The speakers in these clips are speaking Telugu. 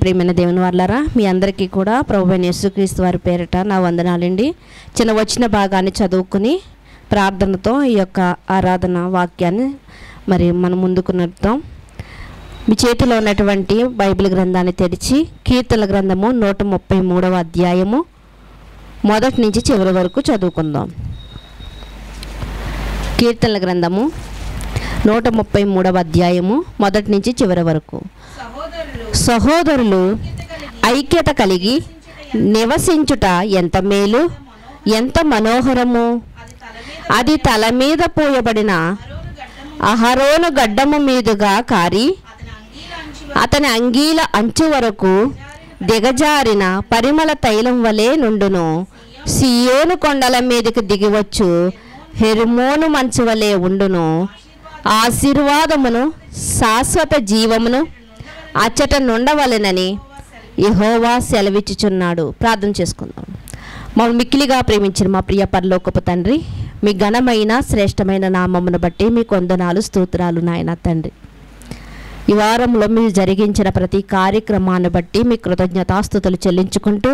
ప్రియమైన దేవుని వాళ్ళారా, మీ అందరికీ కూడా ప్రభువైన యేసుక్రీస్తు వారి పేరిట నా వందనాలండి. చిన్న వచ్చిన భాగాన్ని చదువుకుని ప్రార్థనతో ఈ యొక్క ఆరాధన వాక్యాన్ని మరి మనం ముందుకు నడుపుతాం. మీ చేతిలో ఉన్నటువంటి బైబిల్ గ్రంథాన్ని తెరిచి కీర్తనల గ్రంథము 133వ అధ్యాయము మొదటి నుంచి చివరి వరకు చదువుకుందాం. కీర్తనల గ్రంథము 133వ అధ్యాయము మొదటి నుంచి చివరి వరకు. సహోదరులు ఐక్యత కలిగి నివసించుట ఎంత మేలు, ఎంత మనోహరము. అది తల మీద పోయబడిన అహరోను గడ్డము మీదుగా కారి అతని అంగీల అంచు వరకు దిగజారిన పరిమళ తైలం వలె నుండును. సియోను కొండల మీదకి దిగివచ్చు హెర్మోను మంచు వలె ఉండును. ఆశీర్వాదమును శాశ్వత జీవమును అచ్చట నుండవలెనని యెహోవా సెలవిచ్చుచున్నాడు. ప్రార్థన చేసుకుందాం. మమ్మల్ని మిక్కిలిగా ప్రేమించిన మా ప్రియ పరలోకపు తండ్రి, మీ ఘనమైన శ్రేష్టమైన నామమును బట్టి మీకు వందనాలు స్తోత్రాలు నాయన తండ్రి. ఈ వారంలో మీరు జరిగించిన ప్రతి కార్యక్రమాన్ని బట్టి మీ కృతజ్ఞతాస్తుతులు చెల్లించుకుంటూ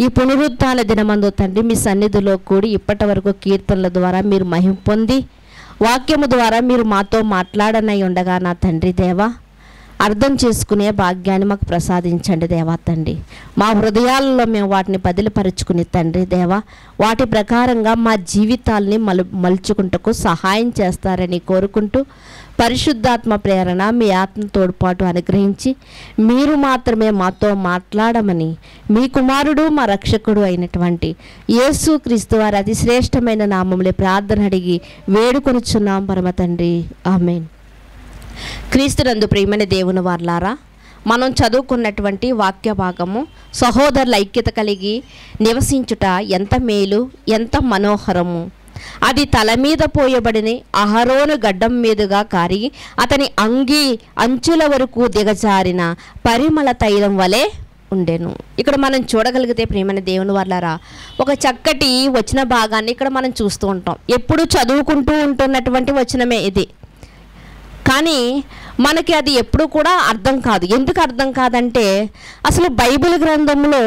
ఈ పునరుత్థాన దినమందు తండ్రి మీ సన్నిధిలో కూడి ఇప్పటి వరకు కీర్తనల ద్వారా మీరు మహిమ పొంది వాక్యము ద్వారా మీరు మాతో మాట్లాడనై ఉండగా నా తండ్రి దేవా, అర్థం చేసుకునే భాగ్యాన్ని మాకు ప్రసాదించండి దేవా తండ్రి. మా హృదయాలలో మేము వాటిని బదిలిపరుచుకుని తండ్రి దేవా, వాటి ప్రకారంగా మా జీవితాల్ని మలుచుకుంటకు సహాయం చేస్తారని కోరుకుంటూ పరిశుద్ధాత్మ ప్రేరణ మీ ఆత్మ తోడ్పాటు అనుగ్రహించి మీరు మాత్రమే మాతో మాట్లాడమని మీ కుమారుడు మా రక్షకుడు అయినటువంటి యేసుక్రీస్తు వారి అతి శ్రేష్టమైన నామములే ప్రార్థన అడిగి వేడుకొనుచున్నాం పరమ తండ్రి, ఆమేన్. క్రీస్తునందు ప్రియమైన దేవుని వారలారా, మనం చదువుకున్నటువంటి వాక్య భాగము సహోదరుల ఐక్యత కలిగి నివసించుట ఎంత మేలు, ఎంత మనోహరము. అది తల మీద పోయబడిన అహరోను గడ్డం మీదుగా కారి అతని అంచుల వరకు దిగజారిన పరిమళ తైలం వలె ఉండెను. ఇక్కడ మనం చూడగలిగితే ప్రియమైన దేవుని వారలారా, ఒక చక్కటి వచన భాగాన్ని ఇక్కడ మనం చూస్తూ ఉంటాం. ఎప్పుడు చదువుకుంటూ ఉంటున్నటువంటి వచనమే ఇది. కానీ మనకి అది ఎప్పుడు కూడా అర్థం కాదు. ఎందుకు అర్థం కాదంటే, అసలు బైబిల్ గ్రంథంలో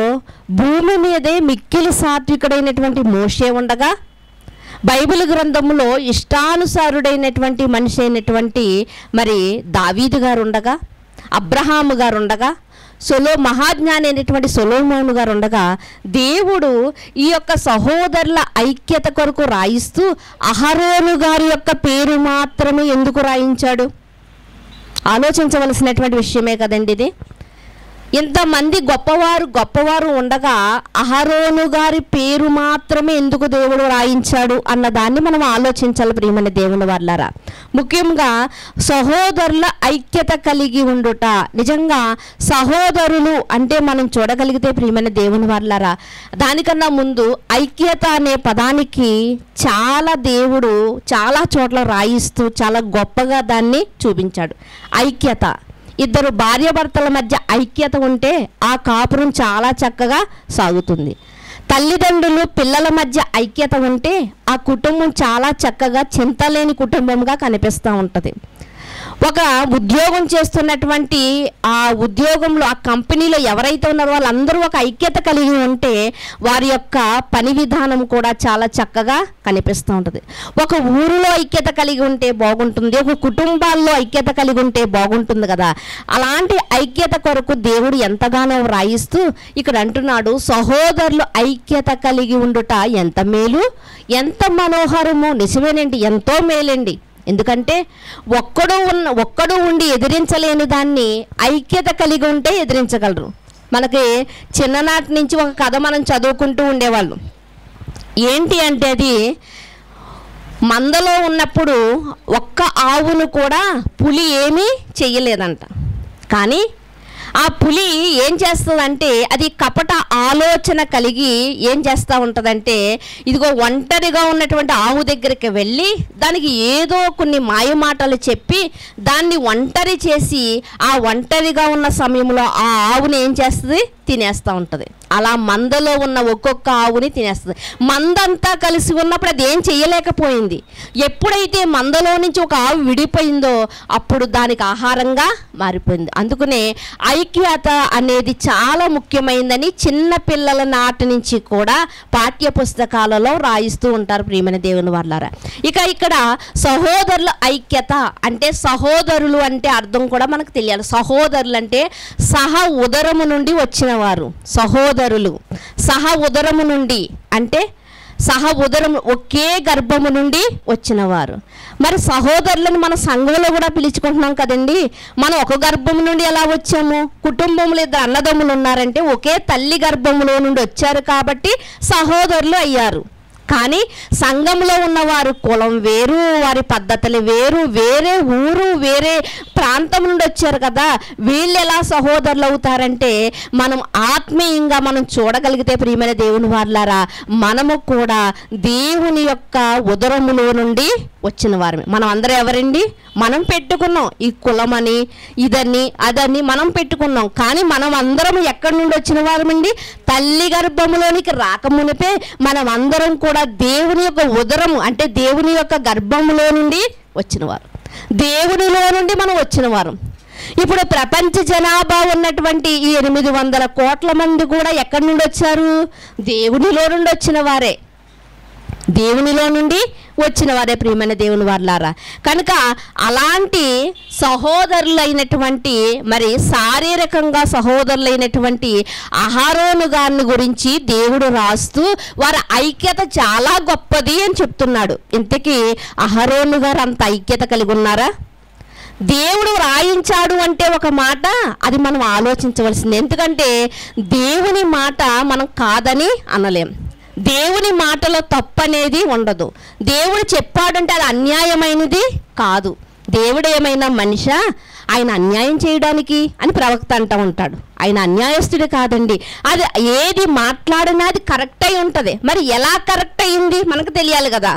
భూమి మీదే మిక్కిలి సాత్వికుడైనటువంటి మోషే ఉండగా, బైబిల్ గ్రంథంలో ఇష్టానుసారుడైనటువంటి మనిషి అయినటువంటి మరి దావీదు గారు ఉండగా, అబ్రహాము గారు ఉండగా, మహాజ్ఞాని అయినటువంటి సొలొమోను గారు ఉండగా, దేవుడు ఈ యొక్క సహోదరుల ఐక్యత కొరకు రాయిస్తూ అహరోను గారి యొక్క పేరు మాత్రమే ఎందుకు రాయించాడు? ఆలోచించవలసినటువంటి విషయమే కదండి ఇది. ఇంతమంది గొప్పవారు ఉండగా అహరోను గారి పేరు మాత్రమే ఎందుకు దేవుడు రాయించాడు అన్నదాన్ని మనం ఆలోచించాలి ప్రియమైన దేవుని వారలారా. ముఖ్యంగా సహోదరుల ఐక్యత కలిగి ఉండుట. నిజంగా సహోదరులు అంటే మనం చూడగలిగితే ప్రియమైన దేవుని వారలారా, దానికన్నా ముందు ఐక్యత అనే పదానికి దేవుడు చాలా చోట్ల రాయిస్తూ చాలా గొప్పగా దాన్ని చూపించాడు. ఐక్యత, ఇద్దరు భార్యాభర్తల మధ్య ఐక్యత ఉంటే ఆ కాపురం చాలా చక్కగా సాగుతుంది. తల్లిదండ్రులు పిల్లల మధ్య ఐక్యత ఉంటే ఆ కుటుంబం చాలా చక్కగా చింతలేని కుటుంబంగా కనిపిస్తూ ఉంటుంది. ఒక ఉద్యోగం చేస్తున్నటువంటి ఆ ఉద్యోగంలో ఆ కంపెనీలో ఎవరైతే ఉన్నారో వాళ్ళందరూ ఒక ఐక్యత కలిగి ఉంటే వారి యొక్క పని విధానం కూడా చాలా చక్కగా కనిపిస్తూ ఉంటుంది. ఒక ఊరిలో ఐక్యత కలిగి ఉంటే బాగుంటుంది, ఒక కుటుంబాల్లో ఐక్యత కలిగి ఉంటే బాగుంటుంది కదా. అలాంటి ఐక్యత కొరకు దేవుడు ఎంతగానో రాయిస్తూ ఇక్కడ అంటున్నాడు, సహోదరులు ఐక్యత కలిగి ఉండుట ఎంత మేలు, ఎంత మనోహరము. నిజమేనండి, ఎంతో మేలండి. ఎందుకంటే ఒక్కడు ఉండి ఎదిరించలేని దాన్ని ఐక్యత కలిగి ఉంటే ఎదిరించగలరు. మనకి చిన్ననాటి నుంచి ఒక కథ మనం చదువుకుంటూ ఉండేవాళ్ళం. ఏంటి అంటే, అది మందలో ఉన్నప్పుడు ఒక్క ఆవును కూడా పులి ఏమీ చెయ్యలేదంట. కానీ ఆ పులి ఏం చేస్తుందంటే, అది కపట ఆలోచన కలిగి ఏం చేస్తూ ఉంటుందంటే, ఇదిగో ఒంటరిగా ఉన్నటువంటి ఆవు దగ్గరికి వెళ్ళి దానికి ఏదో కొన్ని మాయమాటలు చెప్పి దాన్ని ఒంటరి చేసి ఆ ఒంటరిగా ఉన్న సమయంలో ఆ ఆవుని ఏం చేస్తుంది, తినేస్తూ ఉంటుంది. అలా మందలో ఉన్న ఒక్కొక్క ఆవుని తినేస్తుంది. మందంతా కలిసి ఉన్నప్పుడు అది ఏం చేయలేకపోయింది. ఎప్పుడైతే మందలో నుంచి ఒక ఆవు విడిపోయిందో అప్పుడు దానికి ఆహారంగా మారిపోయింది. అందుకనే ఐక్యత అనేది చాలా ముఖ్యమైనదని చిన్న పిల్లల నాటి నుంచి కూడా పాఠ్య పుస్తకాలలో రాయిస్తూ ఉంటారు ప్రియమైన దేవుని వాళ్ళారా. ఇక ఇక్కడ సహోదరుల ఐక్యత అంటే సహోదరులు అంటే అర్థం కూడా మనకు తెలియాలి. సహోదరులు అంటే సహ ఉదరము నుండి వచ్చిన వారు. సహోదరులు సహ ఉదరము నుండి అంటే సహ ఉదరము ఒకే గర్భము నుండి వచ్చిన వారు. మరి సహోదరులను మన సంఘంలో కూడా పిలుచుకుంటున్నాం కదండి. మనం ఒక గర్భము నుండి ఎలా వచ్చాము? కుటుంబంలో ఇద్దరు అన్నదమ్ములు ఉన్నారంటే ఒకే తల్లి గర్భములో నుండి వచ్చారు కాబట్టి సహోదరులు అయ్యారు. కానీ సంఘంలో ఉన్నవారు కులం వేరు, వారి పద్ధతులు వేరు, వేరే ఊరు వేరే ప్రాంతం నుండి వచ్చారు కదా. వీళ్ళు ఎలా సహోదరులు అవుతారంటే మనం ఆత్మీయంగా మనం చూడగలిగితే ప్రియమైన దేవుని వాళ్ళారా మనము కూడా దేవుని యొక్క ఉదరములో నుండి వచ్చిన వారమే. మనం అందరూ ఎవరండి? మనం పెట్టుకున్నాం ఈ కులమని ఇదని అదని మనం పెట్టుకున్నాం. కానీ మనం అందరం ఎక్కడి నుండి వచ్చిన వారమండి? తల్లి గర్భములోనికి రాకమునిపే మనం అందరం కూడా దేవుని యొక్క ఉదరము అంటే దేవుని యొక్క గర్భములో నుండి వచ్చినవారు. దేవునిలో నుండి మనం వచ్చిన వారు. ఇప్పుడు ప్రపంచ జనాభా ఉన్నటువంటి ఈ 800 కోట్ల మంది కూడా ఎక్కడి నుండి వచ్చారు? దేవునిలో నుండి వచ్చిన వారే. దేవునిలో నుండి వచ్చిన వారే ప్రియమైన దేవుని వాళ్ళారా. కనుక అలాంటి సహోదరులైనటువంటి మరి శారీరకంగా సహోదరులైనటువంటి అహరోను గారిని గురించి దేవుడు రాస్తూ వారి ఐక్యత చాలా గొప్పది అని చెప్తున్నాడు. ఇంతకీ అహరోను గారు అంత ఐక్యత కలిగి ఉన్నారా? దేవుడు రాయించాడు అంటే ఒక మాట అది మనం ఆలోచించవలసింది. ఎందుకంటే దేవుని మాట మనం కాదని అనలేం. దేవుని మాటలో తప్పు అనేది ఉండదు. దేవుడు చెప్పాడంటే అది అన్యాయమైనది కాదు. దేవుడు ఏమైనా మనిషా ఆయన అన్యాయం చేయడానికి అని ప్రవక్త అంటూ ఉంటాడు. ఆయన అన్యాయస్తుడు కాదండి. అది ఏది మాట్లాడినా అది కరెక్ట్ అయి ఉంటుంది. మరి ఎలా కరెక్ట్ అయింది మనకు తెలియాలి కదా.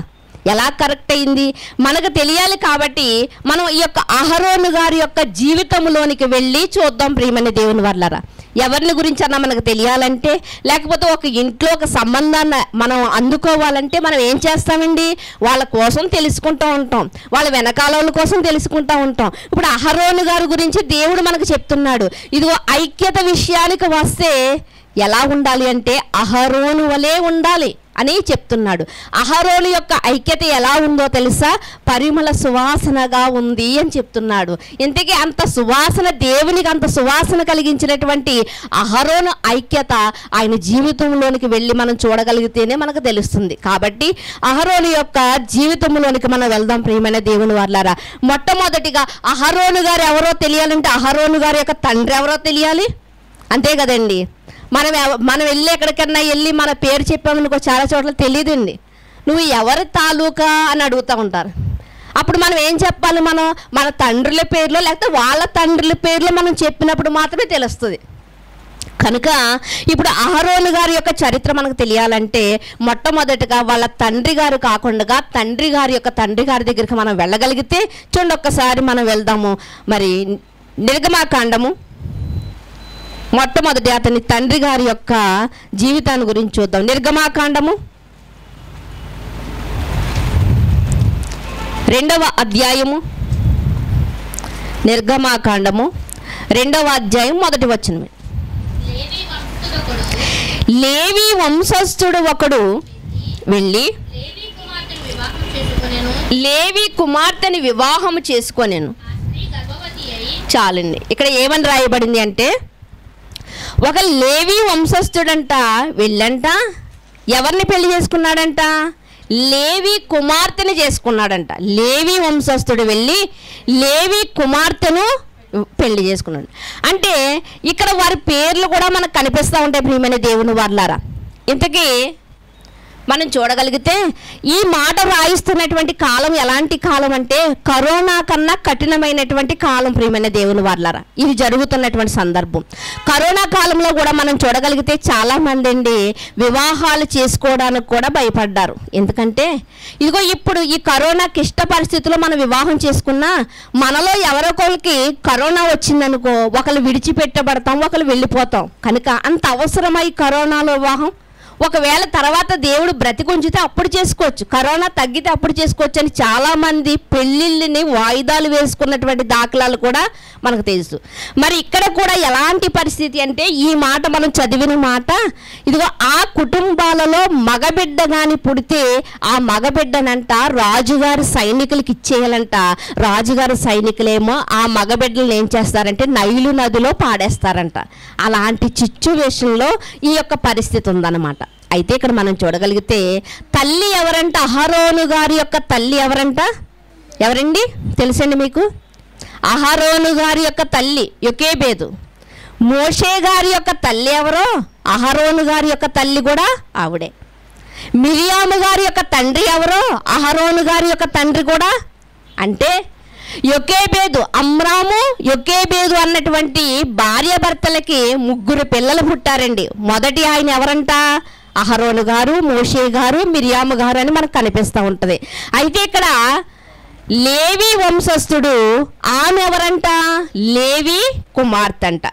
ఎలా కరెక్ట్ అయింది మనకు తెలియాలి. కాబట్టి మనం ఈ యొక్క అహరోను గారి యొక్క జీవితంలోనికి వెళ్ళి చూద్దాం ప్రియమైన దేవుని వాళ్ళారా. ఎవరిని గురించి అన్నా మనకు తెలియాలంటే లేకపోతే ఒక ఇంట్లో ఒక సంబంధాన్ని మనం అందుకోవాలంటే మనం ఏం చేస్తామండి? వాళ్ళ కోసం తెలుసుకుంటూ ఉంటాం, వాళ్ళ వెనకాల కోసం తెలుసుకుంటూ ఉంటాం. ఇప్పుడు అహరోను గారి గురించి దేవుడు మనకు చెప్తున్నాడు. ఇదిగో ఐక్యత విషయానికి వస్తే ఎలా ఉండాలి అంటే అహరోను వలె ఉండాలి అని చెప్తున్నాడు. అహరోను యొక్క ఐక్యత ఎలా ఉందో తెలుసా? పరిమళ సువాసనగా ఉంది అని చెప్తున్నాడు. ఇంతకీ అంత సువాసన, దేవునికి అంత సువాసన కలిగించినటువంటి అహరోను ఐక్యత ఆయన జీవితంలోనికి వెళ్ళి మనం చూడగలిగితేనే మనకు తెలుస్తుంది. కాబట్టి అహరోను యొక్క జీవితంలోనికి మనం వెళ్దాం ప్రియమైన దేవుని వాళ్ళారా. మొట్టమొదటిగా అహరోను గారు ఎవరో తెలియాలంటే అహరోను గారి యొక్క తండ్రి ఎవరో తెలియాలి. అంతే కదండి. మనం వెళ్ళి ఎక్కడికన్నా వెళ్ళి మన పేరు చెప్పామనుకో చాలా చోట్ల తెలియదండి. నువ్వు ఎవరి తాలూకా అని అడుగుతూ ఉంటారు. అప్పుడు మనం ఏం చెప్పాలి? మన తండ్రుల పేర్లో లేకపోతే వాళ్ళ తండ్రుల పేర్లో మనం చెప్పినప్పుడు మాత్రమే తెలుస్తుంది. కనుక ఇప్పుడు అహరోను గారి యొక్క చరిత్ర మనకు తెలియాలంటే మొట్టమొదటిగా వాళ్ళ తండ్రి గారు కాకుండా తండ్రి గారి యొక్క తండ్రి గారి దగ్గరికి మనం వెళ్ళగలిగితే చూడండి, ఒక్కసారి మనం వెళ్దాము. మరి నిర్గమాకాండము మొట్టమొదటి అతని తండ్రి గారి యొక్క జీవితాన్ని గురించి చూద్దాం. నిర్గమాకాండము 2వ అధ్యాయము. నిర్గమాకాండము 2వ అధ్యాయం 1వ వచనం. లేవి వంశస్థుడు ఒకడు వెళ్ళి లేవి కుమార్తెని వివాహం చేసుకొనెను. చాలండి. ఇక్కడ ఏమని రాయబడింది అంటే ఒక లేవి వంశస్థుడంట వెళ్ళంట ఎవరిని పెళ్లి చేసుకున్నాడంట? లేవి కుమార్తెని చేసుకున్నాడంట. లేవి వంశస్థుడు వెళ్ళి లేవి కుమార్తెను పెళ్లి చేసుకున్నాడు. అంటే ఇక్కడ వారి పేర్లు కూడా మనకు కనిపిస్తూ ఉంటాయి ప్రియమైన దేవుని వాళ్ళారా. ఇంతకీ మనం చూడగలిగితే ఈ మాట రాయిస్తున్నటువంటి కాలం ఎలాంటి కాలం అంటే కరోనా కన్నా కఠినమైనటువంటి కాలం ప్రియమైన దేవుని వారలారా. ఇది జరుగుతున్నటువంటి సందర్భం. కరోనా కాలంలో కూడా మనం చూడగలిగితే చాలామంది అండి వివాహాలు చేసుకోవడానికి కూడా భయపడ్డారు. ఎందుకంటే ఇదిగో ఇప్పుడు ఈ కరోనా క్లిష్ట పరిస్థితుల్లో మనం వివాహం చేసుకున్నా మనలో ఎవరొకరికి కరోనా వచ్చిందనుకో ఒకళ్ళు విడిచిపెట్టబడతాం, ఒకళ్ళు వెళ్ళిపోతాం. కనుక అంత అవసరమై కరోనాలో వివాహం. ఒకవేళ తర్వాత దేవుడు బ్రతికుంచితే అప్పుడు చేసుకోవచ్చు, కరోనా తగ్గితే అప్పుడు చేసుకోవచ్చు అని చాలామంది పెళ్ళిళ్ళని వాయిదాలు వేసుకున్నటువంటి దాఖలాలు కూడా మనకు తెలుసు. మరి ఇక్కడ కూడా ఎలాంటి పరిస్థితి అంటే ఈ మాట మనం చదివిన మాట, ఇదిగో ఆ కుటుంబాలలో మగబిడ్డ కానీ పుడితే ఆ మగబిడ్డనంట రాజుగారి సైనికులకి ఇచ్చేయాలంట. రాజుగారి సైనికులేమో ఆ మగబిడ్డలను ఏం చేస్తారంటే నైలు నదిలో పాడేస్తారంట. అలాంటి సిచ్యువేషన్లో ఈ యొక్క పరిస్థితి ఉందన్నమాట. అయితే ఇక్కడ మనం చూడగలిగితే తల్లి ఎవరంట? అహరోను గారి యొక్క తల్లి ఎవరండి తెలుసండి మీకు? అహరోను గారి యొక్క తల్లి యోకేబేదు. మోషే గారి యొక్క తల్లి ఎవరో? అహరోను గారి యొక్క తల్లి కూడా ఆవిడే. మిరియాము గారి యొక్క తండ్రి ఎవరో? అహరోను గారి యొక్క తండ్రి కూడా. అంటే యోకేబేదు, అమ్రాము, యోకేబేదు అన్నటువంటి భార్య భర్తలకి 3 పిల్లలు పుట్టారండి. మొదటి ఆయన ఎవరంట? అహరోను గారు, మోషే గారు, మిరియాము గారు అని మనకు కనిపిస్తూ ఉంటుంది. అయితే ఇక్కడ లేవి వంశస్థుడు ఆమె ఎవరంట? లేవి కుమార్తె అంట.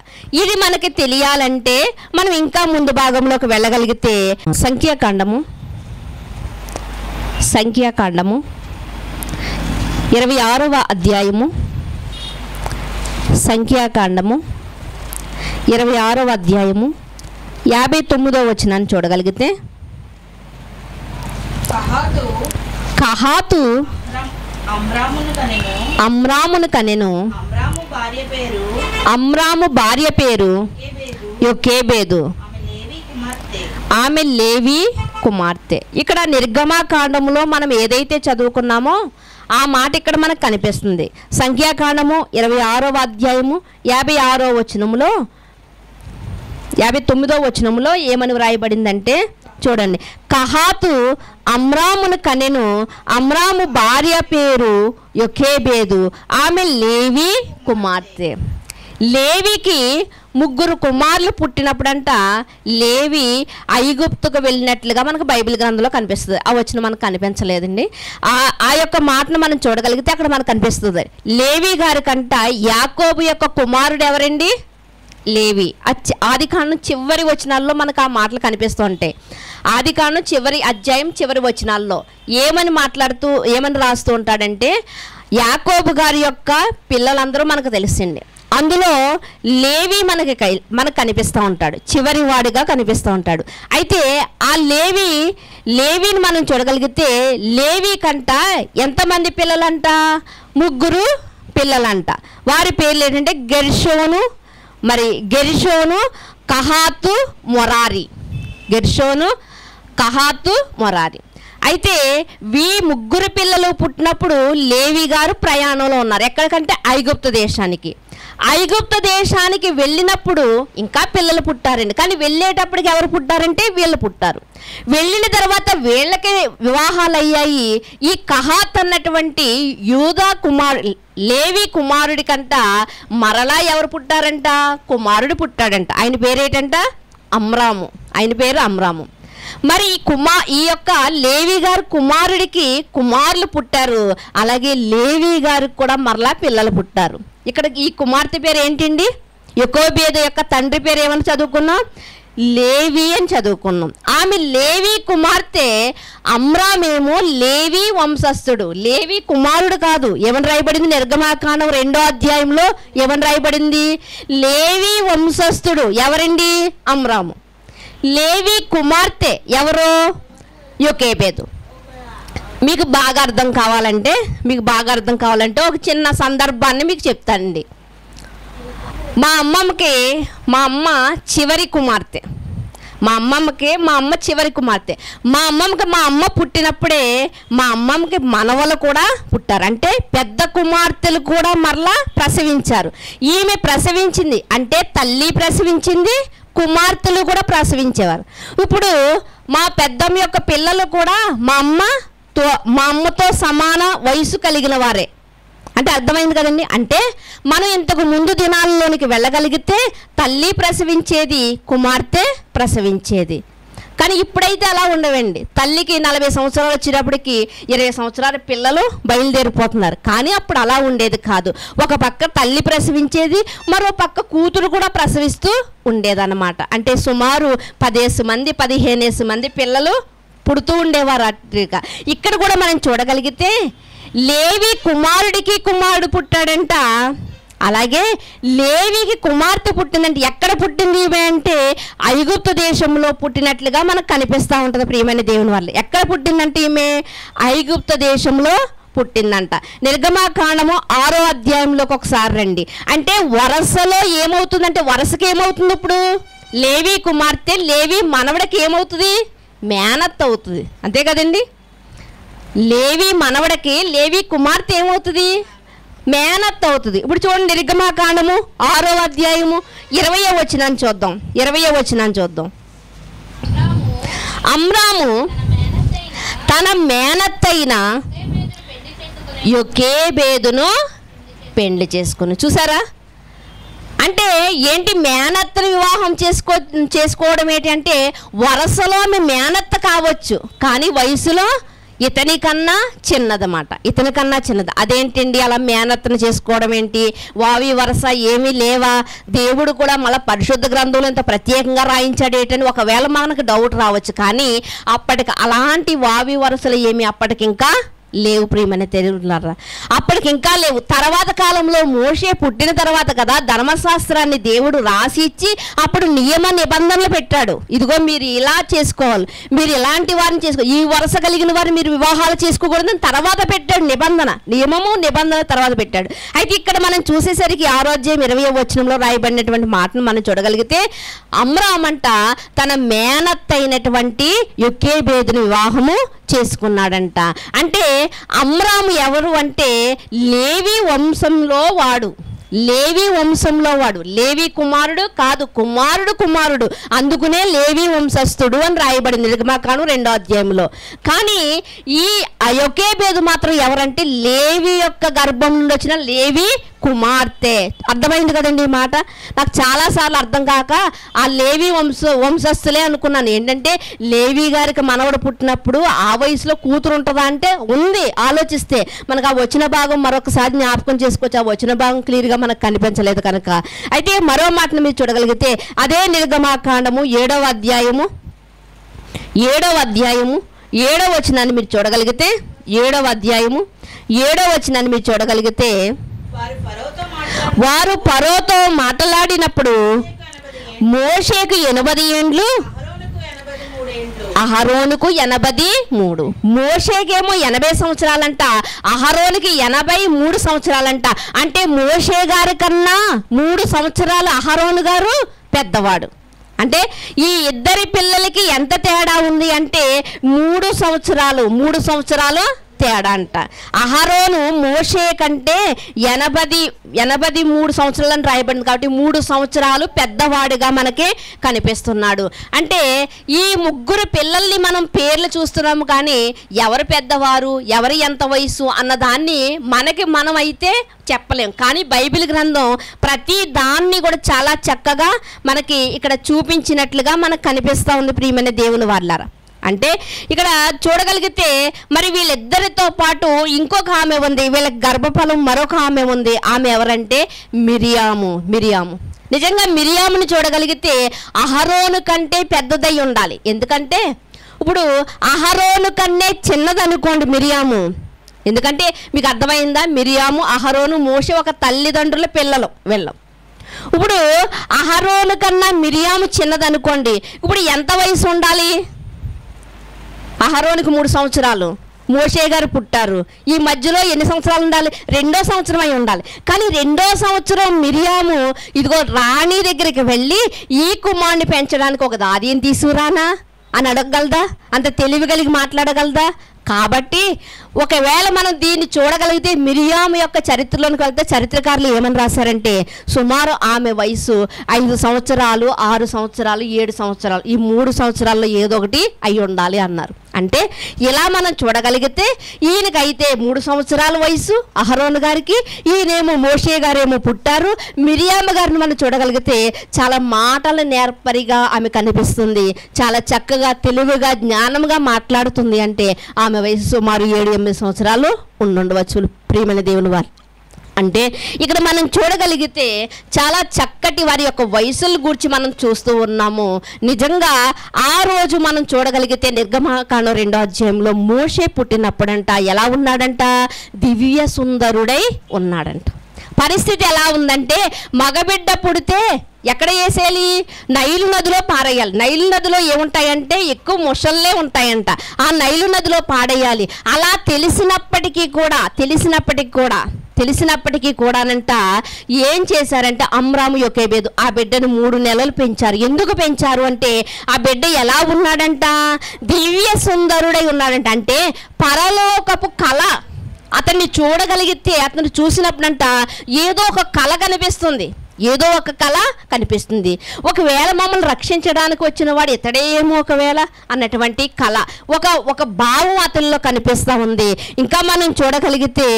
ఇది మనకి తెలియాలంటే మనం ఇంకా ముందు భాగంలోకి వెళ్ళగలిగితే సంఖ్యాకాండము 26వ అధ్యాయము, సంఖ్యాకాండము 26వ అధ్యాయము 59వ వచనాన్ని చూడగలిగితే కహాతు అమ్రామును కనెను. అమ్రాము భార్య పేరు యోకేబేదు, ఆమె లేవి కుమార్తె. ఇక్కడ నిర్గమాకాండములో మనం ఏదైతే చదువుకున్నామో ఆ మాట ఇక్కడ మనకు కనిపిస్తుంది. సంఖ్యాకాండము 26వ అధ్యాయము 56వ వచనములో 59వ వచనంలో ఏమని వ్రాయబడిందంటే చూడండి, కహాతు అమ్రామును కనెను. అమ్రాము భార్య పేరు యోకేబేదు, ఆమె లేవి కుమార్తె. లేవికి 3 కుమారులు పుట్టినప్పుడంట లేవి ఐగుప్తుకు వెళ్ళినట్లుగా మనకు బైబిల్ గ్రంథంలో కనిపిస్తుంది. ఆ వచనం మనకు కనిపించలేదండి. ఆ యొక్క మాటను మనం చూడగలిగితే అక్కడ మనకు కనిపిస్తుంది. లేవి గారి కంట యాకోబు యొక్క కుమారుడు ఎవరండి? లేవి. ఆదికాండం చివరి వచనాల్లో మనకు ఆ మాటలు కనిపిస్తూ ఉంటాయి. ఆదికాండం చివరి అధ్యాయం చివరి వచనాల్లో ఏమని రాస్తూ ఉంటాడంటే యాకోబు గారి యొక్క పిల్లలందరూ మనకు తెలిసింది. అందులో లేవి మనకు కనిపిస్తూ ఉంటాడు, చివరి వాడిగా కనిపిస్తూ ఉంటాడు. అయితే ఆ లేవిని మనం చూడగలిగితే లేవి కంట ఎంతమంది పిల్లలంట? 3 పిల్లలంట. వారి పేర్లు ఏంటంటే గెర్షోను, కహాతు, మొరారి. గెర్షోను, కహాతు, మొరారి. అయితే 3 పిల్లలు పుట్టినప్పుడు లేవి గారు ప్రయాణంలో ఉన్నారు. ఎక్కడికంటే ఐగుప్తు దేశానికి. ఐగుప్తు దేశానికి వెళ్ళినప్పుడు ఇంకా పిల్లలు పుట్టారండి. కానీ వెళ్ళేటప్పటికి ఎవరు పుట్టారంటే వీళ్ళు పుట్టారు. వెళ్ళిన తర్వాత వీళ్ళకి వివాహాలు అయ్యాయి. ఈ కహాత్ అన్నటువంటి యూదా లేవి కుమారుడి కంట మరలా ఎవరు పుట్టారంట? కుమారుడు పుట్టాడంట. ఆయన పేరేటంట? అమ్రాము. మరి ఈ యొక్క లేవి గారు కుమారుడికి కుమారులు పుట్టారు. అలాగే లేవి గారికి కూడా మరలా పిల్లలు పుట్టారు. ఇక్కడ ఈ కుమార్తె పేరు ఏంటండి? యోకోబేదు యొక్క తండ్రి పేరు ఏమని చదువుకున్నాం? లేవి అని చదువుకున్నాం. ఆమె లేవి కుమార్తె. అమ్రామేమో లేవి వంశస్థుడు, లేవి కుమారుడు కాదు. ఏమని రాయబడింది? నిర్గమాకాండం 2వ అధ్యాయంలో ఏమని రాయబడింది? లేవి వంశస్థుడు. ఎవరండి? అమ్రాము. లేవి కుమార్తె ఎవరు? యోకేబేదు. మీకు బాగా అర్థం కావాలంటే ఒక చిన్న సందర్భాన్ని మీకు చెప్తానండి. మా అమ్మ చివరి కుమార్తె. మా అమ్మ పుట్టినప్పుడే మా అమ్మమ్మకి మనవలు కూడా పుట్టారు. అంటే పెద్ద కుమార్తెలు కూడా మరలా ప్రసవించారు. ఈమె ప్రసవించింది అంటే తల్లి ప్రసవించింది, కుమార్తెలు కూడా ప్రసవించేవారు. ఇప్పుడు మా పెద్దమ్మ యొక్క పిల్లలు కూడా మా అమ్మతో సమాన వయసు కలిగిన వారే. అంటే అర్థమైంది కదండి. అంటే మనం ఇంతకు ముందు దినాల్లోనికి వెళ్ళగలిగితే తల్లి ప్రసవించేది, కుమార్తె ప్రసవించేది. కానీ ఇప్పుడైతే అలా ఉండవండి. తల్లికి 40 సంవత్సరాలు వచ్చేటప్పటికి 20 సంవత్సరాల పిల్లలు బయలుదేరిపోతున్నారు. కానీ అప్పుడు అలా ఉండేది కాదు. ఒక పక్క తల్లి ప్రసవించేది, మరో పక్క కూతురు కూడా ప్రసవిస్తూ ఉండేదన్నమాట. అంటే సుమారు 10 మంది 15 మంది పిల్లలు పుడుతూ ఉండేవారు. అట్టిగా ఇక్కడ కూడా మనం చూడగలిగితే లేవి కుమారుడికి కుమారుడు పుట్టాడంట. అలాగే లేవికి కుమార్తె పుట్టిందంటే ఎక్కడ పుట్టింది ఈమె అంటే ఐగుప్తు దేశంలో పుట్టినట్లుగా మనకు కనిపిస్తూ ఉంటుంది ప్రియమైన దేవుని వల్ల. ఎక్కడ పుట్టిందంటే ఈమె ఐగుప్తు దేశంలో పుట్టిందంట. నిర్గమాకాండము 6వ అధ్యాయంలోకి ఒకసారి రండి. అంటే వరసలో ఏమవుతుందంటే వరసకి ఏమవుతుంది, ఇప్పుడు లేవి కుమార్తె లేవి మనవడికి ఏమవుతుంది, మేనత్త అవుతుంది. అంతే కదండి. లేవి మనవడికి లేవి కుమార్తె ఏమవుతుంది, మేనత్త అవుతుంది. ఇప్పుడు చూడండి నిర్గమాకాండము 6వ అధ్యాయము 20వ వచనాన్ని చూద్దాం. 20వ వచనాన్ని చూద్దాం. అమ్రాము తన మేనత్తైన యొకేబేదును పెండ్లి చేసుకుని. చూసారా? అంటే ఏంటి, మేనత్తను వివాహం చేసుకోవడం ఏంటి అంటే వరసలో ఆమె మేనత్త కావచ్చు, కానీ వయసులో ఇతనికన్నా చిన్నదన్నమాట. ఇతనికన్నా చిన్నది. అదేంటండి అలా మేనత్తను చేసుకోవడం ఏంటి, వావి వరస ఏమీ లేవా, దేవుడు కూడా మళ్ళీ పరిశుద్ధ గ్రంథంలో ఇంత ప్రత్యేకంగా రాయించాడు ఏంటని ఒకవేళ మనకు డౌట్ రావచ్చు. కానీ అప్పటికి అలాంటి వావి వరసలు ఏమి అప్పటికింకా లేవు ప్రియమైన తెలుగులారా. అప్పటికి ఇంకా లేవు. తర్వాత కాలంలో మోషే పుట్టిన తర్వాత కదా ధర్మశాస్త్రాన్ని దేవుడు రాసి ఇచ్చి అప్పుడు నియమ నిబంధనలు పెట్టాడు. ఇదిగో మీరు ఇలా చేసుకోవాలి, మీరు ఇలాంటి వారిని ఈ వరుస కలిగిన వారు మీరు వివాహాలు చేసుకోకూడదని తర్వాత పెట్టాడు నిబంధన. నియమము నిబంధన తర్వాత పెట్టాడు. అయితే ఇక్కడ మనం చూసేసరికి 6వ అధ్యాయం 20వ వచనంలో రాయబడినటువంటి మాటను మనం చూడగలిగితే అమ్రామంట తన మేనత్త అయినటువంటి యొకేబేదుని వివాహము చేసుకున్నాడంట. అంటే అమ్రాము ఎవరు అంటే లేవి వంశంలో వాడు. లేవి వంశంలో వాడు. లేవి కుమారుడు కాదు, కుమారుడు. అందుకునే లేవి వంశస్థుడు అని రాయబడింది నిర్గమాకాండం 2వ అధ్యాయంలో. కానీ ఈ యొకేబేదు మాత్రం ఎవరంటే లేవి యొక్క గర్భం నుండి వచ్చిన లేవి కుమార్తె. అర్థమైంది కదండి ఈ మాట. నాకు చాలాసార్లు అర్థం కాక ఆ లేవి వంశస్థులే అనుకున్నాను. ఏంటంటే లేవి గారికి మనవడు పుట్టినప్పుడు ఆ వయసులో కూతురు ఉంటుందా అంటే ఉంది. ఆలోచిస్తే మనకు ఆ వచ్చిన భాగం మరొకసారి జ్ఞాపకం చేసుకోవచ్చు. ఆ వచ్చిన భాగం క్లియర్గా మనకు కనిపించలేదు కనుక. అయితే మరో మాటను మీరు చూడగలిగితే అదే నిర్గమాకాండము 7వ అధ్యాయము 7వ వచనాన్ని మీరు చూడగలిగితే 7వ అధ్యాయము 7వ వచనాన్ని మీరు చూడగలిగితే వారు ఫరోతో మాట్లాడినప్పుడు మోషేకు 80 ఏండ్లు, అహరోనుకు 83. మోషేకేమో 80 సంవత్సరాలంట, అహరోనుకి 83 సంవత్సరాలంట. అంటే మోషే గారి కన్నా 3 సంవత్సరాలు అహరోను గారు పెద్దవాడు. అంటే ఈ ఇద్దరి పిల్లలకి ఎంత తేడా ఉంది అంటే 3 సంవత్సరాలు తేడా అంట. అహరోను మోషే కంటే 83 సంవత్సరాలని రాయబడింది కాబట్టి 3 సంవత్సరాలు పెద్దవాడిగా మనకి కనిపిస్తున్నాడు. అంటే ఈ ముగ్గురు పిల్లల్ని మనం పేర్లు చూస్తున్నాము, కానీ ఎవరు పెద్దవారు, ఎవరు ఎంత వయసు అన్నదాన్ని మనమైతే చెప్పలేం. కానీ బైబిల్ గ్రంథం ప్రతి దాన్ని కూడా చాలా చక్కగా మనకి ఇక్కడ చూపించినట్లుగా మనకు కనిపిస్తూ ఉంది ప్రియమైన దేవుని వారలారా. అంటే ఇక్కడ చూడగలిగితే మరి వీళ్ళిద్దరితో పాటు ఇంకొక ఆమె ఉంది, వీళ్ళకి గర్భఫలం మరొక ఆమె ఉంది. ఆమె ఎవరంటే మిరియాము. నిజంగా మిరియాముని చూడగలిగితే అహరోను కంటే పెద్దదై ఉండాలి. ఎందుకంటే ఇప్పుడు అహరోను కన్నే చిన్నదనుకోండి మిరియాము. ఎందుకంటే మీకు అర్థమైందా, మిరియాము అహరోను మోషే ఒక తల్లిదండ్రుల పిల్లలు వెళ్ళం. ఇప్పుడు అహరోను కన్నా మిరియాము చిన్నదనుకోండి, ఇప్పుడు ఎంత వయసు ఉండాలి? అహరోనుకి 3 సంవత్సరాలు, మోషే గారు పుట్టారు. ఈ మధ్యలో ఎన్ని సంవత్సరాలు ఉండాలి? 2వ సంవత్సరం అయి ఉండాలి. కానీ 2వ సంవత్సరం మిరియాము ఇదిగో రాణి దగ్గరికి వెళ్ళి ఈ కుమారుని పెంచడానికి ఒక దారిని తీసుకురానా అని అడగగలదా? అంత తెలివి కలిగి మాట్లాడగలదా? కాబట్టి ఒకవేళ మనం దీన్ని చూడగలిగితే మిరియాము యొక్క చరిత్రలోనికి వెళ్తే చరిత్రకారులు ఏమని రాశారంటే సుమారు ఆమె వయసు 5 సంవత్సరాలు 6 సంవత్సరాలు 7 సంవత్సరాలు ఈ 3 సంవత్సరాల్లో ఏదో ఒకటి అయి ఉండాలి అన్నారు. అంటే ఇలా మనం చూడగలిగితే ఈయనకైతే 3 సంవత్సరాల వయసు అహరోను గారికి, ఈయనేమో మోషే గారేమో పుట్టారు. మిరియాము గారిని మనం చూడగలిగితే చాలా మాటల నేర్పరిగా ఆమె కనిపిస్తుంది, చాలా చక్కగా తెలివిగా జ్ఞానంగా మాట్లాడుతుంది. అంటే ఆమె వయసు సుమారు 7-8 సంవత్సరాలు ఉండుండవచ్చు ప్రియమైన దేవుని వారు. అంటే ఇక్కడ మనం చూడగలిగితే చాలా చక్కటి వారి యొక్క వయసుల గురించి మనం చూస్తూ ఉన్నాము. నిజంగా ఆ రోజు మనం చూడగలిగితే నిర్గమకాండం 2వ అధ్యాయంలో మోషే పుట్టినప్పుడంట ఎలా ఉన్నాడంట, దివ్య సుందరుడై ఉన్నాడంట. పరిస్థితి ఎలా ఉందంటే మగబిడ్డ పుడితే ఎక్కడ వేసేయాలి, నైలు నదిలో పారేయాలి. నైలు నదిలో ఏముంటాయంటే ఎక్కువ మొసళ్ళే ఉంటాయంట, ఆ నైలు నదిలో పాడేయాలి. అలా తెలిసినప్పటికీ కూడానంట ఏం చేశారంటే అమ్రాము యోకేబేదు ఆ బిడ్డను 3 నెలలు పెంచారు. ఎందుకు పెంచారు అంటే ఆ బిడ్డ ఎలా ఉన్నాడంట, దివ్య సుందరుడై ఉన్నాడంట. అంటే పరలోకపు కళ అతన్ని చూడగలిగితే అతను చూసినప్పుడంట ఏదో ఒక కళ కనిపిస్తుంది. ఒకవేళ మమ్మల్ని రక్షించడానికి వచ్చిన వాడు ఇతడేమో ఒకవేళ అన్నటువంటి కళ, ఒక భావం అతనిలో కనిపిస్తూ ఉంది. ఇంకా మనం చూడగలిగితే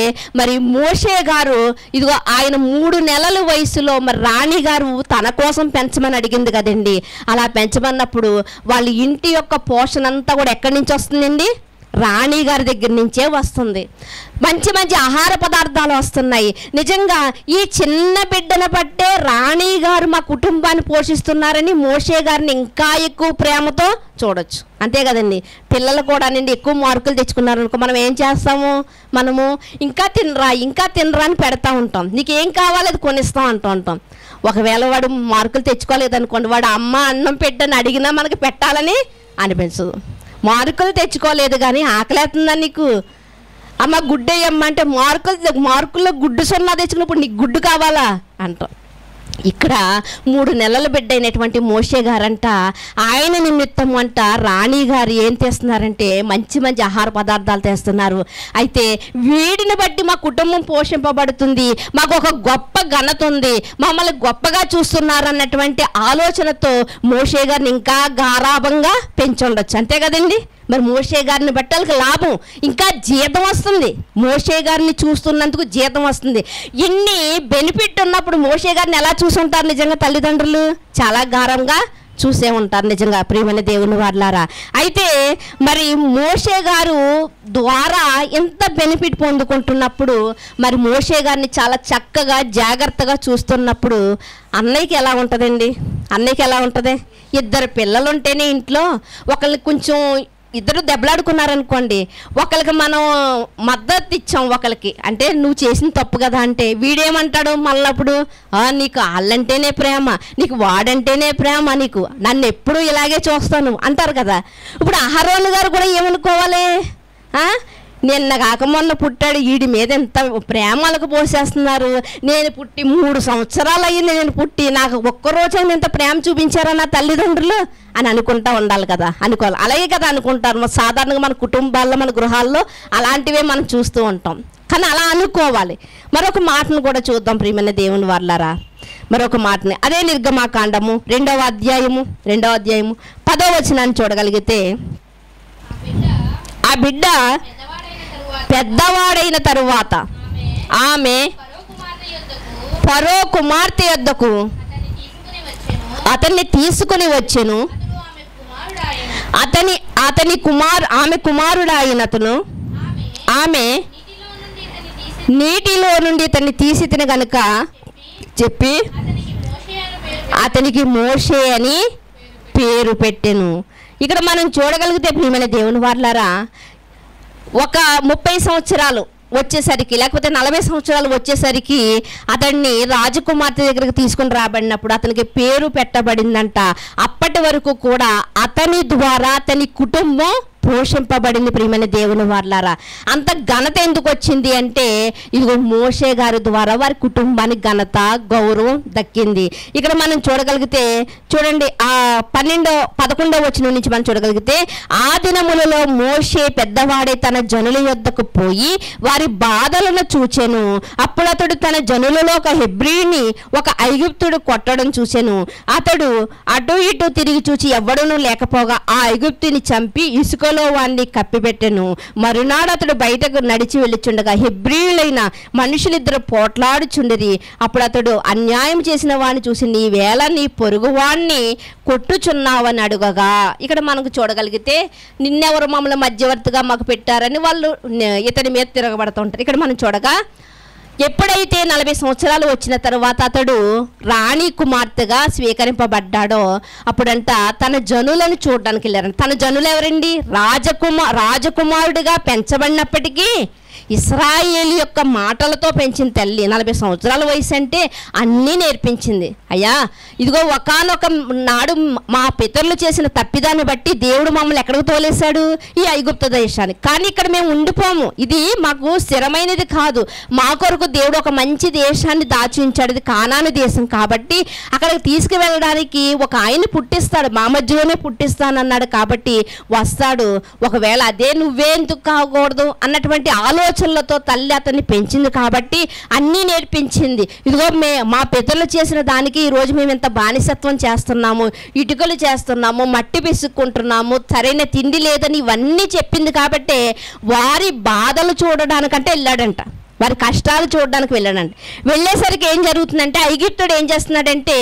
మరి మోషే గారు ఇదిగో ఆయన 3 నెలల వయసులో మరి రాణి గారు తన కోసం పెంచమని అడిగింది కదండి. అలా పెంచమన్నప్పుడు వాళ్ళ ఇంటి యొక్క పోషణ అంతా కూడా ఎక్కడి నుంచి వస్తుందండి, రాణి గారి దగ్గర నుంచే వస్తుంది. మంచి మంచి ఆహార పదార్థాలు వస్తున్నాయి. నిజంగా ఈ చిన్న బిడ్డను బట్టే రాణి గారు మా కుటుంబాన్ని పోషిస్తున్నారని మోషే గారిని ఇంకా ఎక్కువ ప్రేమతో చూడొచ్చు. అంతే కదండి, పిల్లలు కూడా నుండి ఎక్కువ మార్కులు తెచ్చుకున్నారనుకో మనం ఏం చేస్తాము, మనము ఇంకా తినరా అని పెడతా ఉంటాం. నీకేం కావాలి అది కొనిస్తాం అంటూ ఉంటాం. ఒకవేళ వాడు మార్కులు తెచ్చుకోలేదనుకోండి, వాడు అమ్మ అన్నం పెట్టని అడిగినా మనకి పెట్టాలని అనిపించదు. మార్కులు తెచ్చుకోలేదు కానీ ఆకలేస్తుందా నీకు, అమ్మ గుడ్డు వేయమ్మ అంటే మార్కుల్లో గుడ్డు సున్నా తెచ్చుకున్నప్పుడు నీకు గుడ్డు కావాలా అంటాం. ఇక్కడ 3 నెలల బిడ్డ అయినటువంటి మోషే గారంట ఆయన నిమిత్తం అంట రాణి గారు ఏం తెస్తున్నారంటే మంచి మంచి ఆహార పదార్థాలు తెస్తున్నారు. అయితే వీడిని బట్టి మా కుటుంబం పోషింపబడుతుంది, మాకు ఒక గొప్ప ఘనత ఉంది, మమ్మల్ని గొప్పగా చూస్తున్నారు అన్నటువంటి ఆలోచనతో మోషే గారిని ఇంకా గారాభంగా పెంచుండొచ్చు. అంతే కదండి, మరి మోషే గారిని బట్టలకు లాభం, ఇంకా జీతం వస్తుంది. మోషే గారిని చూస్తున్నందుకు జీతం వస్తుంది. ఇన్ని బెనిఫిట్ ఉన్నప్పుడు మోషే గారిని ఎలా చూసుంటారు నిజంగా తల్లిదండ్రులు, చాలా గారంగా చూసే ఉంటారు నిజంగా ప్రియమైన దేవుని వారలారా. అయితే మరి మోషే గారు ద్వారా ఎంత బెనిఫిట్ పొందుకుంటున్నప్పుడు మరి మోషే గారిని చాలా చక్కగా జాగ్రత్తగా చూస్తున్నప్పుడు అన్నయ్యకి ఎలా ఉంటుందండి, అన్నయ్యకి ఎలా ఉంటుంది, 2 పిల్లలు ఉంటేనే ఇంట్లో ఒకళ్ళని కొంచెం ఇద్దరు దెబ్బలాడుకున్నారనుకోండి, ఒకరికి మనం మద్దతు ఇచ్చాం ఒకరికి, అంటే నువ్వు చేసిన తప్పు కదా అంటే వీడేమంటాడు మళ్ళప్పుడు, నీకు వాళ్ళంటేనే ప్రేమ, నీకు వాడంటేనే ప్రేమ, నీకు నన్ను ఎప్పుడూ ఇలాగే చూస్తాను అంటారు కదా. ఇప్పుడు అహరోను గారు కూడా ఏమనుకోవాలి, నిన్న కాక మొన్న పుట్టాడు, వీడి మీద ఎంత ప్రేమలకు పోసేస్తున్నారు, నేను పుట్టి 3 సంవత్సరాలు అయ్యింది, నేను పుట్టి నాకు ఒక్కరోజైనా ఇంత ప్రేమ చూపించారా నా తల్లిదండ్రులు అని అనుకుంటా ఉండాలి కదా, అనుకోవాలి. అలాగే కదా అనుకుంటారు సాధారణంగా మన కుటుంబాల్లో మన గృహాల్లో అలాంటివే మనం చూస్తూ ఉంటాం. కానీ అలా అనుకోవాలి. మరొక మాటను కూడా చూద్దాం ప్రియమైన దేవుని వారలారా. మరొక మాటని అదే నిర్గమకాండము 2వ అధ్యాయము 10వ వచనాన్ని చూడగలిగితే, ఆ బిడ్డ పెద్దవాడైన తరువాత ఆమె ఫరో కుమార్తె యొద్దకు అతన్ని తీసుకుని వచ్చెను. ఆమె కుమారుడాయినతను ఆమె నీటిలో నుండి ఇతన్ని తీసి తిన గనుక చెప్పి అతనికి మోషే అని పేరు పెట్టెను. ఇక్కడ మనం చూడగలిగితే ప్రియమైన దేవుని వారలారా, ఒక 30 సంవత్సరాలు వచ్చేసరికి లేకపోతే 40 సంవత్సరాలు వచ్చేసరికి అతన్ని రాజకుమార్తె దగ్గరికి తీసుకుని రాబడినప్పుడు అతనికి పేరు పెట్టబడిందంట. అప్పటి వరకు కూడా అతని ద్వారా అతని కుటుంబం పోషింపబడింది ప్రియమైన దేవుని వారలారా. అంత ఘనత ఎందుకు వచ్చింది అంటే ఇదిగో మోషే గారి ద్వారా వారి కుటుంబానికి ఘనత గౌరవం దక్కింది. ఇక్కడ మనం చూడగలిగితే చూడండి, ఆ 11వ వచనం నుంచి మనం చూడగలిగితే, ఆ దినములలో మోషే పెద్దవాడే తన జనుల యొద్దకు పోయి వారి బాధలను చూచెను. అప్పుడు అతడు తన జనులలో ఒక హెబ్రీని ఒక ఐగుప్తుడు కొట్టడం చూచెను. అతడు అటు ఇటు తిరిగి చూచి ఎవ్వడూ లేకపోగా ఆ ఐగుప్తుని చంపి ఇసుకలో వాణ్ణి కప్పిపెట్టెను. మరునాడు అతడు బయటకు నడిచి వెళ్ళుచుండగా హెబ్రీయులైన మనుషులిద్దరు పోట్లాడుచుండిరి. అప్పుడు అతడు అన్యాయం చేసిన వాడిని చూసి, నీవేళ నీ పొరుగువాణ్ణి కొట్టుచున్నావని అడుగగా, ఇక్కడ మనకు చూడగలిగితే నిన్నెవరు మమ్మల్ని మధ్యవర్తిగా మాకు పెట్టారని వాళ్ళు ఇతని మీద తిరగబడుతూ ఉంటారు. ఇక్కడ మనం చూడగా ఎప్పుడైతే 40 సంవత్సరాలు వచ్చిన తర్వాత అతడు రాణి కుమార్తెగా స్వీకరింపబడ్డాడో అప్పుడంట తన జనులను చూడడానికి వెళ్ళారంట. తన జనులు ఎవరండి? రాజకుమారుడిగా పెంచబడినప్పటికీ ఇశ్రాయేలు యొక్క మాటలతో పెంచిన తల్లి. 40 సంవత్సరాల వయసు అంటే అన్నీ నేర్పించింది. అయ్యా ఇదిగో ఒకానొక నాడు మా పితరులు చేసిన తప్పిదాన్ని బట్టి దేవుడు మమ్మల్ని ఎక్కడికి తోలేశాడు? ఈ ఐగుప్తు దేశానికి. కానీ ఇక్కడ మేము ఉండిపోము, ఇది మాకు స్థిరమైనది కాదు. మా కొరకు దేవుడు ఒక మంచి దేశాన్ని దాచి ఉంచాడు, ఇది కానాను దేశం. కాబట్టి అక్కడికి తీసుకువెళ్ళడానికి ఒక ఆయన పుట్టిస్తాడు, మా మధ్యలోనే పుట్టిస్తానన్నాడు. కాబట్టి వస్తాడు. ఒకవేళ అదే నువ్వే ఎందుకు కాకూడదు అన్నటువంటి ఆలోచనలతో తల్లి అతన్ని పెంచింది. కాబట్టి అన్నీ నేర్పించింది. ఇదిగో మా పితరులు చేసిన దానికి ఈరోజు మేము ఇంత బానిసత్వం చేస్తున్నాము, ఇటుకలు చేస్తున్నాము, మట్టి పిసుక్కుంటున్నాము, సరైన తిండి లేదని ఇవన్నీ చెప్పింది. కాబట్టి వారి బాధలు చూడడానికంటే వెళ్ళాడంట, వారి కష్టాలు చూడడానికి వెళ్ళాడంట. వెళ్ళేసరికి ఏం జరుగుతుందంటే ఐగుప్తుడు ఏం చేస్తున్నాడంటే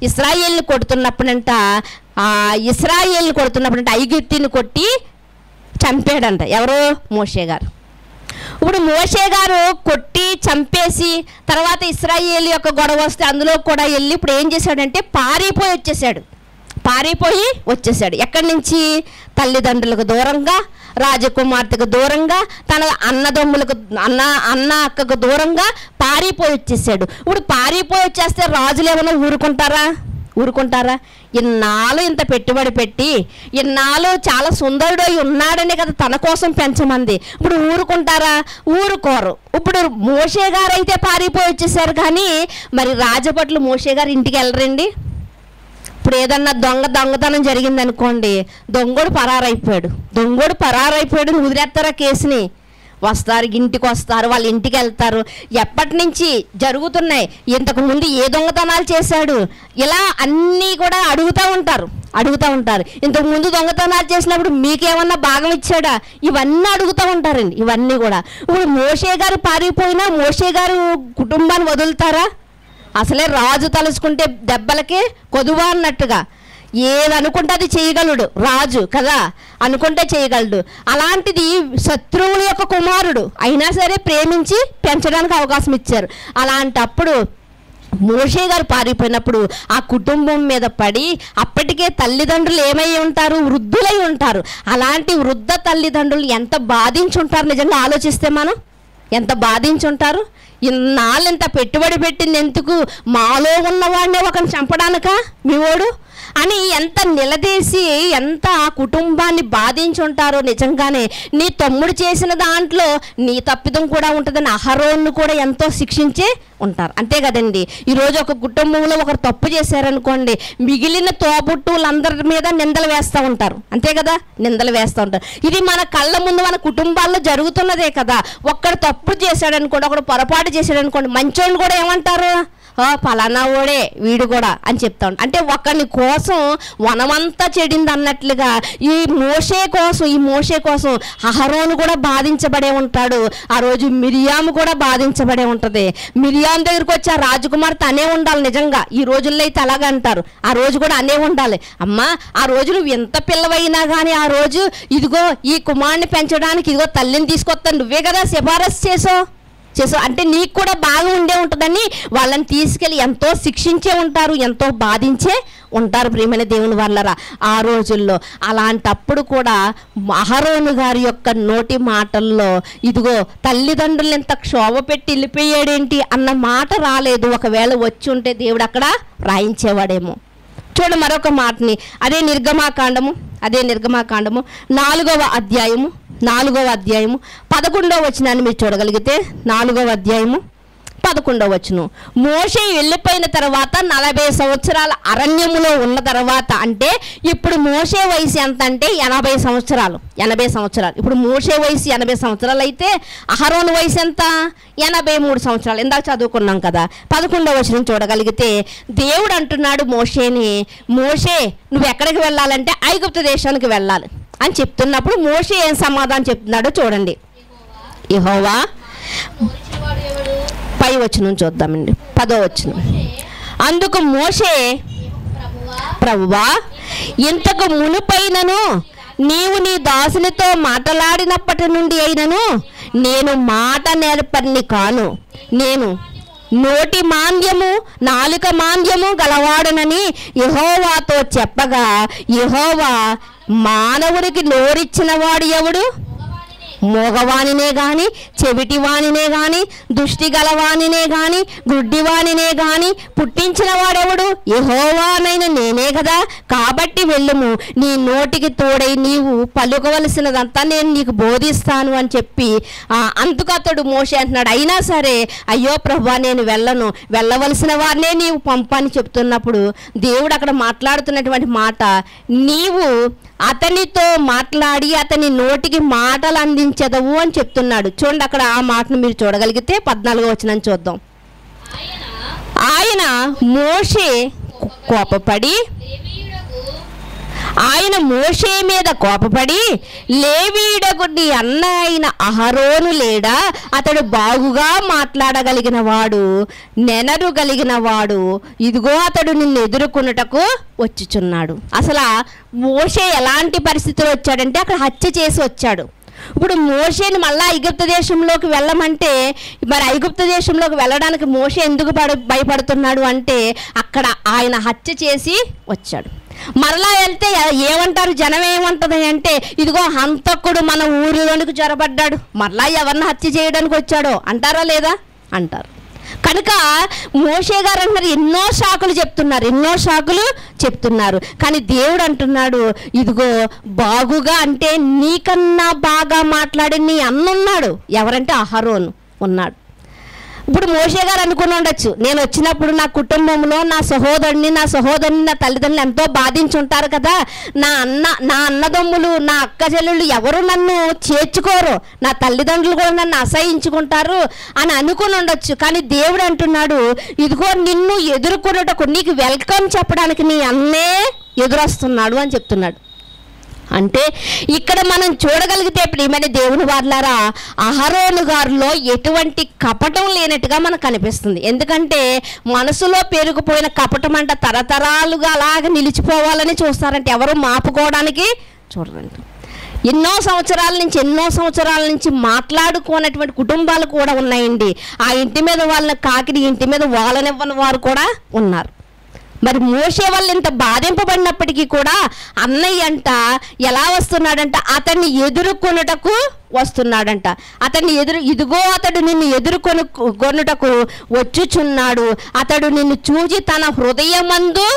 ఇశ్రాయేల్ని కొడుతున్నప్పుడంట ఐగుప్తుని కొట్టి చంపాడంట. ఎవరు? మోషే గారు. ఇప్పుడు మోషే గారు కొట్టి చంపేసి తర్వాత ఇశ్రాయేలు యొక్క గొడవ వస్తే అందులో కూడా వెళ్ళి ఇప్పుడు ఏం చేశాడంటే పారిపోయి వచ్చేసాడు. ఎక్కడి నుంచి? తల్లిదండ్రులకు దూరంగా, రాజకుమార్తెకు దూరంగా, తన అన్నదమ్ములకు అన్న అక్కకు దూరంగా పారిపోయి వచ్చేసాడు. ఇప్పుడు పారిపోయి వచ్చేస్తే రాజులు ఏమైనా ఊరుకుంటారా? ఇన్నాళ్ళు ఇంత పెట్టుబడి పెట్టి ఇన్నాళ్ళు చాలా సుందరుడై ఉన్నాడనే కదా తన కోసం పెంచమంది. ఇప్పుడు ఊరుకోరు. ఇప్పుడు మోషే గారు అయితే పారిపోయి వచ్చేసారు, కానీ మరి రాజభటులు మోషే గారు ఇంటికి వెళ్ళరండి. ఇప్పుడు ఏదన్నా దొంగతనం జరిగిందనుకోండి, దొంగోడు పరారైపోయాడు, వదిలేస్తారా కేసుని? వస్తారు, ఇంటికి వస్తారు, వాళ్ళ ఇంటికి వెళ్తారు. ఎప్పటి నుంచి జరుగుతున్నాయి, ఇంతకుముందు ఏ దొంగతనాలు చేశాడు, ఇలా అన్నీ కూడా అడుగుతూ ఉంటారు. ఇంతకుముందు దొంగతనాలు చేసినప్పుడు మీకేమన్నా భాగం ఇచ్చాడా, ఇవన్నీ అడుగుతూ ఉంటారండి. ఇవన్నీ కూడా ఇప్పుడు మోషే గారు పారిపోయినా మోషే గారు కుటుంబాన్ని వదులుతారా? అసలే రాజు తలుచుకుంటే దెబ్బలకే కొదువా అన్నట్టుగా ఏదనుకుంటే అది చేయగలడు రాజు కదా, అనుకుంటే చేయగలడు. అలాంటిది శత్రువుల యొక్క కుమారుడు అయినా సరే ప్రేమించి పెంచడానికి అవకాశం ఇచ్చారు. అలాంటప్పుడు మోషే గారు పారిపోయినప్పుడు ఆ కుటుంబం మీద పడి అప్పటికే తల్లిదండ్రులు ఏమై ఉంటారు? వృద్ధులై ఉంటారు. అలాంటి వృద్ధ తల్లిదండ్రులు ఎంత బాధించుంటారు నిజంగా ఆలోచిస్తే మనం, ఎంత బాధించుంటారు. ఇన్నాళ్ళు ఇంత పెట్టుబడి పెట్టింది ఎందుకు? మాలో ఉన్నవాడినే ఒకరిని చంపడానికా మీవోడు అని ఎంత నిలదీసి ఎంత ఆ కుటుంబాన్ని బాధించుంటారో. నిజంగానే నీ తమ్ముడు చేసిన దాంట్లో నీ తప్పిదం కూడా ఉంటుందని అహరోన్ను కూడా ఎంతో శిక్షించే ఉంటారు. అంతే కదండి. ఈరోజు ఒక కుటుంబంలో ఒకరు తప్పు చేశారనుకోండి, మిగిలిన తోబుట్టువులందరి మీద నిందలు వేస్తూ ఉంటారు. అంతే కదా, నిందలు వేస్తూ ఉంటారు. ఇది మన కళ్ళ ముందు మన కుటుంబాల్లో జరుగుతున్నదే కదా. ఒక్కడు తప్పు చేశాడనుకోండి, ఒకడు పొరపాటు చేశాడనుకోండి, మంచోళ్ళు కూడా ఏమంటారు? ఫలానా ఓడే వీడు కూడా అని చెప్తా ఉంటాడు. అంటే ఒకని కోసం వనమంతా చెడింది అన్నట్లుగా ఈ మోషే కోసం అహరోను కూడా బాధించబడే ఉంటాడు. ఆ రోజు మిరియాము కూడా బాధించబడే ఉంటుంది. మిరియాం దగ్గరికి వచ్చి ఆ రాజకుమార్తె అనే ఉండాలి. నిజంగా ఈ రోజుల్లో అయితే అలాగే అంటారు, ఆ రోజు కూడా అనే ఉండాలి. అమ్మా ఆ రోజు నువ్వు ఎంత పిల్లవైనా కానీ ఆ రోజు ఇదిగో ఈ కుమారుని పెంచడానికి ఇదిగో తల్లిని తీసుకొస్తాను, నువ్వే కదా సిఫారసు చేసావు అంటే నీకు కూడా బాగా ఉండే ఉంటుందని వాళ్ళని తీసుకెళ్ళి ఎంతో శిక్షించే ఉంటారు, ఎంతో బాధించే ఉంటారు ప్రియమైన దేవుని వాళ్ళరా ఆ రోజుల్లో. అలాంటప్పుడు కూడా అహరోను గారి యొక్క నోటి మాటల్లో ఇదిగో తల్లిదండ్రులు ఎంత క్షోభ పెట్టి వెళ్ళిపోయాడేంటి అన్న మాట రాలేదు. ఒకవేళ వచ్చి ఉంటే దేవుడు అక్కడ రాయించేవాడేమో. చూడండి మరొక మాటని, అదే నిర్గమాకాండము 4వ అధ్యాయము 11వ వచనాన్ని మీరు చూడగలిగితే 4వ అధ్యాయము 11వ వచనం. మోషే వెళ్ళిపోయిన తర్వాత 40 సంవత్సరాల అరణ్యములో ఉన్న తర్వాత, అంటే ఇప్పుడు మోషే వయసు ఎంత అంటే 80 సంవత్సరాలు. ఇప్పుడు మోషే వయసు 80 సంవత్సరాలు అయితే అహరోను వయసు ఎంత? 83 సంవత్సరాలు. ఇందాక చదువుకున్నాం కదా. 11వ వచనం చూడగలిగితే దేవుడు అంటున్నాడు మోషేని, మోషే నువ్వు ఎక్కడికి వెళ్ళాలంటే ఐగుప్తు దేశానికి వెళ్ళాలి అని చెప్తున్నప్పుడు మోషే ఏం సమాధానం చెప్తున్నాడో చూడండి. యెహోవా, పై వచనం చూద్దామండి, 10వ వచనం. అందుకు మోషే, ప్రభువా, ఇంతకు మునుపైనను నీవు నీ దాసునితో మాట్లాడినప్పటి నుండి అయినను నేను మాట నేర్పరిని కాను, నేను నోటి మాంద్యము నాలుక మాంద్యము గలవాడనని యెహోవాతో చెప్పగా, యెహోవా, మానవుడికి నోరిచ్చిన వాడు ఎవడు? మోగవానినే గాని, చెవిటివానినే గాని, దృష్టి గలవానినే గాని, గుడ్డివానినే గాని పుట్టించిన వాడెవడు? యెహోవానైన నేనే కదా. కాబట్టి వెళ్ళుము, నీ నోటికి తోడై నీవు పలుకవలసినదంతా నేను నీకు బోధిస్తాను అని చెప్పి, అందుకు అతడు మోషే అంటున్నాడు, అయినా సరే అయ్యో ప్రభువా నేను వెళ్ళను, వెళ్ళవలసిన వారినే నీవు పంపని చెప్తున్నప్పుడు దేవుడు అక్కడ మాట్లాడుతున్నటువంటి మాట, నీవు అతనితో మాట్లాడి అతని నోటికి మాటలు అందించదవు అని చెప్తున్నాడు. చూడండి అక్కడ ఆ మాటను మీరు చూడగలిగితే 14వ వచనం చూద్దాం. ఆయన మోషే మీద కోపపడి లేవీయుడకు నీ అన్న అయిన అహరోను లేడా? అతడు బాగుగా మాట్లాడగలిగిన వాడు, నెనరుగలిగిన వాడు, ఇదిగో అతడు నిన్ను ఎదుర్కొనుటకు వచ్చుచున్నాడు. అసలు మోషే ఎలాంటి పరిస్థితులు వచ్చాడంటే అక్కడ హత్య చేసి వచ్చాడు. ఇప్పుడు మోషేని మళ్ళీ ఐగుప్తు దేశంలోకి వెళ్ళమంటే, మరి ఐగుప్తు దేశంలోకి వెళ్ళడానికి మోషే ఎందుకు భయపడుతున్నాడు అంటే అక్కడ ఆయన హత్య చేసి వచ్చాడు. మరలా వెళ్తే ఏమంటారు, జనం ఏమంటుంది అంటే, ఇదిగో హంతకుడు మన ఊరిలోనికి జొరబడ్డాడు, మరలా ఎవరిని హత్య చేయడానికి వచ్చాడో అంటారా లేదా? అంటారు. కనుక మోషే గారు అంటున్నారు, ఎన్నో సాకులు చెప్తున్నారు. కానీ దేవుడు అంటున్నాడు, ఇదిగో బాగుగా అంటే నీకన్నా బాగా మాట్లాడి నీ అన్నున్నాడు. ఎవరంటే అహరోను ఉన్నాడు. ఇప్పుడు మోషే గారు అనుకుని ఉండొచ్చు, నేను వచ్చినప్పుడు నా కుటుంబంలో నా సహోదరుని నా తల్లిదండ్రులు ఎంతో బాధించుంటారు కదా, నా అన్నదమ్ములు నా అక్క చెల్లెళ్ళు ఎవరు నన్ను చేర్చుకోరు, నా తల్లిదండ్రులు కూడా నన్ను అసహించుకుంటారు అని అనుకుని ఉండొచ్చు. కానీ దేవుడు అంటున్నాడు, ఇదిగో నిన్ను ఎదుర్కొనుటకు నీకు వెల్కమ్ చెప్పడానికి నీ అన్నే ఎదురొస్తున్నాడు అని చెప్తున్నాడు. అంటే ఇక్కడ మనం చూడగలిగితే ప్రియమైన దేవుని వారలారా, అహరోను గారిలో ఎటువంటి కపటం లేనట్టుగా మనకు కనిపిస్తుంది. ఎందుకంటే మనసులో పేరుకుపోయిన కపటం అంట తరతరాలుగా అలాగ నిలిచిపోవాలని చూస్తారంటే ఎవరు మాపుకోవడానికి చూడరంట. ఎన్నో సంవత్సరాల నుంచి మాట్లాడుకోనటువంటి కుటుంబాలు కూడా ఉన్నాయండి. ఆ ఇంటి మీద వాళ్ళని కాకిని ఇంటి మీద వాళ్ళనివ్వని వారు కూడా ఉన్నారు. మరి మోషే వాళ్ళు ఇంత బాధింపబడినప్పటికీ కూడా అన్నయ్య అంట ఎలా వస్తున్నాడంట, అతన్ని ఎదుర్కొనుటకు వస్తున్నాడంట. ఇదిగో అతడు నిన్ను ఎదుర్కొనుటకు వచ్చుచున్నాడు, అతడు నిన్ను చూచి తన హృదయమందు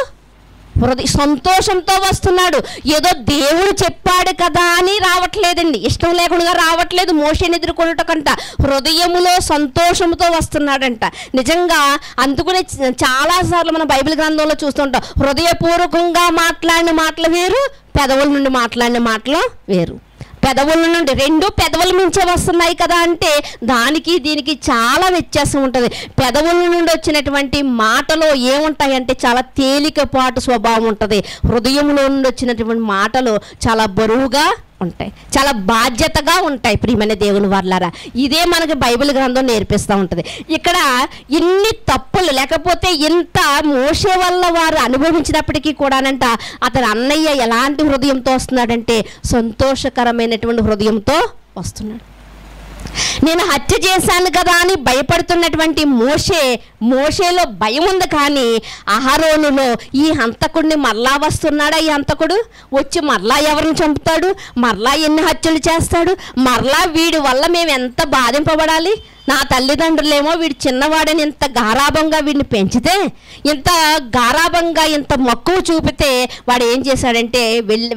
సంతోషంతో వస్తున్నాడు. ఏదో దేవుడు చెప్పాడు కదా అని రావట్లేదండి, ఇష్టం లేకుండా రావట్లేదు. మోషేని ఎదుర్కొనుటకంట హృదయములో సంతోషంతో వస్తున్నాడంట. నిజంగా అందుకనే చాలాసార్లు మన బైబిల్ గ్రంథంలో చూస్తుంటాం, హృదయపూర్వకంగా మాట్లాడిన మాటలు వేరు, పెదవుల నుండి మాట్లాడిన మాటలు వేరు. పెదవుల నుండి రెండు పెదవుల నుంచే వస్తున్నాయి కదా అంటే దానికి దీనికి చాలా వ్యత్యాసం ఉంటుంది. పెదవుల నుండి వచ్చినటువంటి మాటలో ఏముంటాయంటే చాలా తేలికపాటు స్వభావం ఉంటుంది. హృదయంలో నుండి వచ్చినటువంటి మాటలు చాలా బరువుగా ఉంటాయి, చాలా బాధ్యతగా ఉంటాయి. ప్రియమైన దేవుని వారలారా, ఇదే మనకి బైబిల్ గ్రంథం నేర్పిస్తూ ఉంటుంది. ఇక్కడ ఇన్ని తప్పులు లేకపోతే ఇంత మోషే వల్ల వారు అనుభవించినప్పటికీ కూడానంట అతని అన్నయ్య ఎలాంటి హృదయంతో వస్తున్నాడంటే సంతోషకరమైనటువంటి హృదయంతో వస్తున్నాడు. నేను హత్య చేశాను కదా అని భయపడుతున్నటువంటి మోషేలో భయం ఉంది. కానీ అహరోనులో ఈ హంతకుడిని మరలా వస్తున్నాడా, ఈ హంతకుడు వచ్చి మరలా ఎవరిని చంపుతాడు, మరలా ఎన్ని హత్యలు చేస్తాడు, మరలా వీడి వల్ల మేము ఎంత బాధింపబడాలి, నా తల్లిదండ్రులేమో వీడు చిన్నవాడని ఇంత గారాబంగా వీడిని పెంచితే, ఇంత గారాబంగా ఇంత మక్కువ చూపితే వాడు ఏం చేశాడంటే